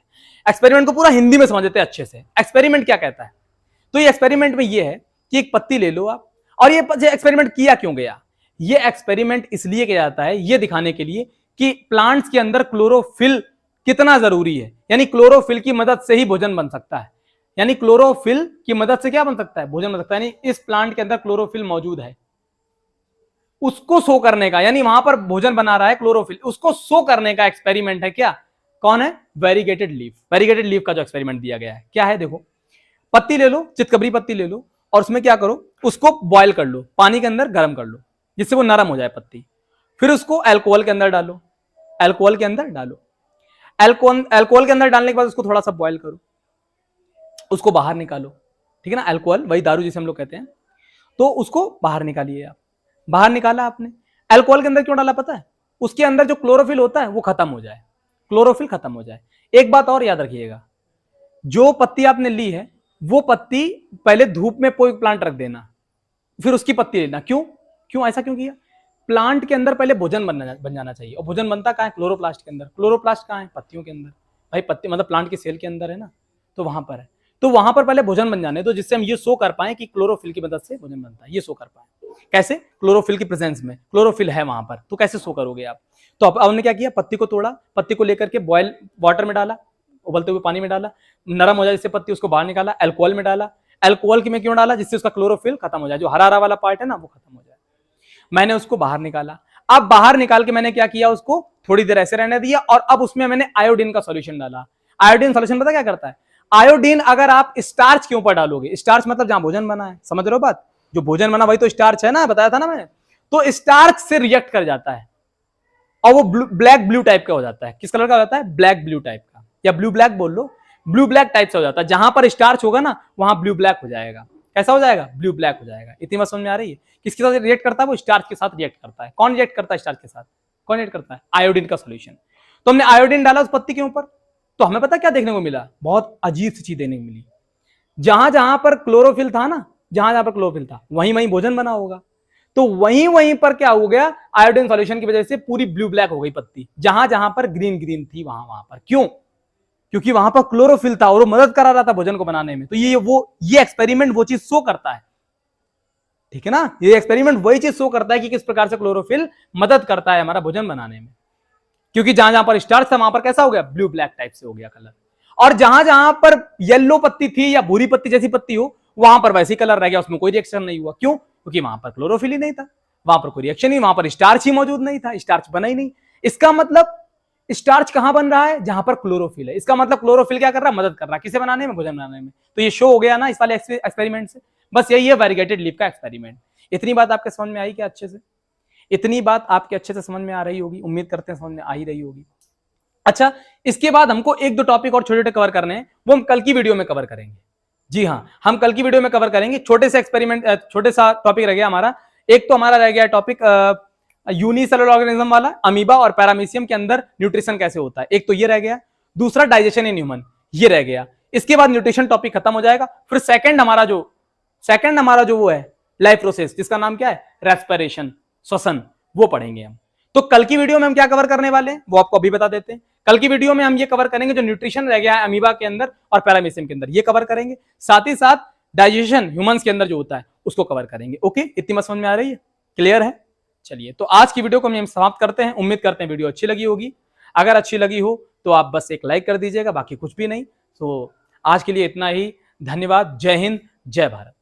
एक्सपेरिमेंट को पूरा हिंदी में समझ लेते हैं अच्छे से। एक्सपेरिमेंट क्या कहता है? तो ये एक्सपेरिमेंट में ये है कि एक पत्ती ले लो आप, और ये एक्सपेरिमेंट किया क्यों गया? ये एक्सपेरिमेंट इसलिए किया जाता है ये दिखाने के लिए कि प्लांट्स के अंदर क्लोरोफिल कितना जरूरी है। यानी क्लोरोफिल की मदद से ही भोजन बन सकता है। यानी क्लोरोफिल की मदद से क्या बन सकता है? भोजन बन सकता है। यानी इस प्लांट के अंदर क्लोरोफिल मौजूद है, उसको शो करने का, यानी वहां पर भोजन बना रहा है क्लोरोफिल, उसको शो करने का एक्सपेरिमेंट है क्या? कौन है? Variegated leaf. वेरीगेटेड लीफ का जो एक्सपेरिमेंट दिया गया है क्या है? देखो, पत्ती ले लो, चितकबरी पत्ती ले लो, और उसमें क्या करो? उसको बॉयल कर लो, पानी के अंदर गर्म कर लो जिससे वो नरम हो जाए पत्ती। फिर उसको अल्कोहल के अंदर डालो, अल्कोहल के अंदर डालो, अल्कोहल के अंदर डालने के बाद उसको थोड़ा सा बॉयल करो, उसको बाहर निकालो। ठीक है ना? अल्कोहल वही दारू जिसे हम लोग कहते हैं। तो उसको बाहर निकालिए आप। बाहर निकाला आपने, अल्कोहल के अंदर क्यों डाला पता है? उसके अंदर जो क्लोरोफिल होता है वो खत्म हो जाए, क्लोरोफिल खत्म हो जाए। एक बात और याद रखिएगा, जो पत्ती आपने ली है वो पत्ती पहले धूप में कोई प्लांट रख देना, फिर उसकी पत्ती लेना। क्यों? क्यों ऐसा क्यों किया? प्लांट के अंदर पहले भोजन बन जाना चाहिए, और भोजन बनता कहां है? क्लोरोप्लास्ट के अंदर। क्लोरोप्लास्ट कहां है? पत्तियों के अंदर। भाई पत्ती मतलब प्लांट की सेल के अंदर है ना, तो वहां पर है। तो वहां पर पहले भोजन बन जाने दो, जिससे हम ये शो कर पाए कि क्लोरोफिल की मदद से भोजन बनता है। ये शो कर पाए कैसे? क्लोरोफिल की प्रेजेंस में क्लोरोफिल है वहां पर, तो कैसे शो करोगे आप? तो अब हमने क्या किया? पत्ती को तोड़ा, पत्ती को लेकर के बॉयल वाटर में डाला, उबलते हुए पानी में डाला, नरम हो जाए जिससे पत्ती, उसको बाहर निकाला, अल्कोहल में डाला। अल्कोहल में क्यों डाला? जिससे उसका क्लोरोफिल खत्म हो जाए, जो हरा हरा वाला पार्ट है ना वो खत्म हो जाए। मैंने उसको बाहर निकाला। अब बाहर निकाल के मैंने क्या किया? उसको थोड़ी देर ऐसे रहने दिया, और अब उसमें मैंने आयोडीन का सॉल्यूशन डाला। आयोडीन सॉल्यूशन पता क्या करता है? आयोडीन अगर आप स्टार्च के ऊपर डालोगे, स्टार्च मतलब जहां भोजन बना है, समझ रहे हो बात? जो भोजन बना वही तो स्टार्च है ना, बताया था ना मैंने। तो स्टार्च से रिएक्ट कर जाता है और वो ब्लैक ब्लू टाइप का हो जाता है। किस कलर का हो जाता है? ब्लैक ब्लू टाइप का, या ब्लू ब्लैक बोल लो, ब्लू ब्लैक टाइप से हो जाता है। जहां पर स्टार्च होगा ना वहां ब्लू ब्लैक हो जाएगा। कैसा हो जाएगा? ब्लू ब्लैक हो जाएगा। इतनी बात समझ में आ रही है? किसके साथ रिएक्ट करता है? वो स्टार्च के साथ रिएक्ट करता है। कौन रिएक्ट करता है स्टार्च के साथ? कौन रिएक्ट करता है? आयोडीन का सोल्यूशन। तो हमने आयोडीन डाला उस पत्ती के ऊपर, तो हमें पता क्या देखने को मिला? बहुत अजीब सी चीज देखने को मिली। जहां जहां पर क्लोरोफिल था ना, जहां जहां पर क्लोरोफिल था वहीं वहीं भोजन बना होगा। तो वहीं वहीं पर क्या हो गया? आयोडीन सॉल्यूशन की वजह से पूरी ब्लू ब्लैक हो गई पत्ती, जहां जहां पर ग्रीन ग्रीन थी वहां वहां पर। क्यों? क्योंकि वहां पर क्लोरोफिल था और वो मदद करा रहा था भोजन को बनाने में। तो ये एक्सपेरिमेंट वो चीज शो करता है। ठीक है ना? ये एक्सपेरिमेंट वही चीज शो करता है कि किस प्रकार से क्लोरोफिल मदद करता है हमारा भोजन बनाने में। क्योंकि जहां जहां पर स्टार्च था वहां पर कैसा हो गया? ब्लू ब्लैक टाइप से हो गया कलर। और जहां जहां पर येलो पत्ती थी या भूरी पत्ती जैसी पत्ती हो, वहां पर वैसे ही कलर रह गया, उसमें कोई रिएक्शन नहीं हुआ। क्यों? क्योंकि वहां पर क्लोरोफिल ही नहीं था, वहां पर कोई रिएक्शन नहीं, वहां पर स्टार्च ही मौजूद नहीं था, स्टार्च बना ही नहीं। इसका मतलब स्टार्च कहां बन रहा है? जहां पर क्लोरोफिल है। इसका मतलब क्लोरोफिल क्या कर रहा है? मदद कर रहा है किसे बनाने में? भोजन बनाने में। तो ये शो हो गया ना इस वाले एक्सपेरिमेंट से। बस यही है वेरीगेटेड लीफ का एक्सपेरिमेंट। इतनी बात आपके समझ में आई क्या? अच्छे से इतनी बात आपके अच्छे से समझ में आ रही होगी, उम्मीद करते हैं समझ में आ ही रही होगी। अच्छा, इसके बाद हमको एक दो टॉपिक और छोटे छोटे कवर करने हैं, वो हम कल की वीडियो में कवर करेंगे। जी हाँ, हम कल की वीडियो में कवर करेंगे। छोटे से एक्सपेरिमेंट, छोटे सा टॉपिक रह गया हमारा। एक तो हमारा रह गया टॉपिक यूनिसेलुलर ऑर्गेनिज्म वाला, अमीबा और पैरामीशियम के अंदर न्यूट्रिशन कैसे होता है, एक तो ये रह गया। दूसरा डाइजेशन इन ह्यूमन, ये रह गया। इसके बाद न्यूट्रिशन टॉपिक खत्म हो जाएगा। फिर सेकंड हमारा जो वो है लाइफ प्रोसेस, जिसका नाम क्या है, रेस्पिरेशन, श्वसन, वो पढ़ेंगे हम। तो कल की वीडियो में हम क्या कवर करने वाले हैं वो आपको अभी बता देते हैं। कल की वीडियो में हम ये कवर करेंगे जो न्यूट्रिशन रह गया है अमीबा के अंदर और पैरामीशियम के अंदर, ये कवर करेंगे। साथ ही साथ डाइजेशन ह्यूमंस के अंदर जो होता है उसको कवर करेंगे। ओके, इतनी बात समझ में आ रही है, क्लियर है? चलिए, तो आज की वीडियो को हम समाप्त करते हैं। उम्मीद करते हैं वीडियो अच्छी लगी होगी। अगर अच्छी लगी हो तो आप बस एक लाइक कर दीजिएगा, बाकी कुछ भी नहीं। तो आज के लिए इतना ही। धन्यवाद। जय हिंद, जय भारत।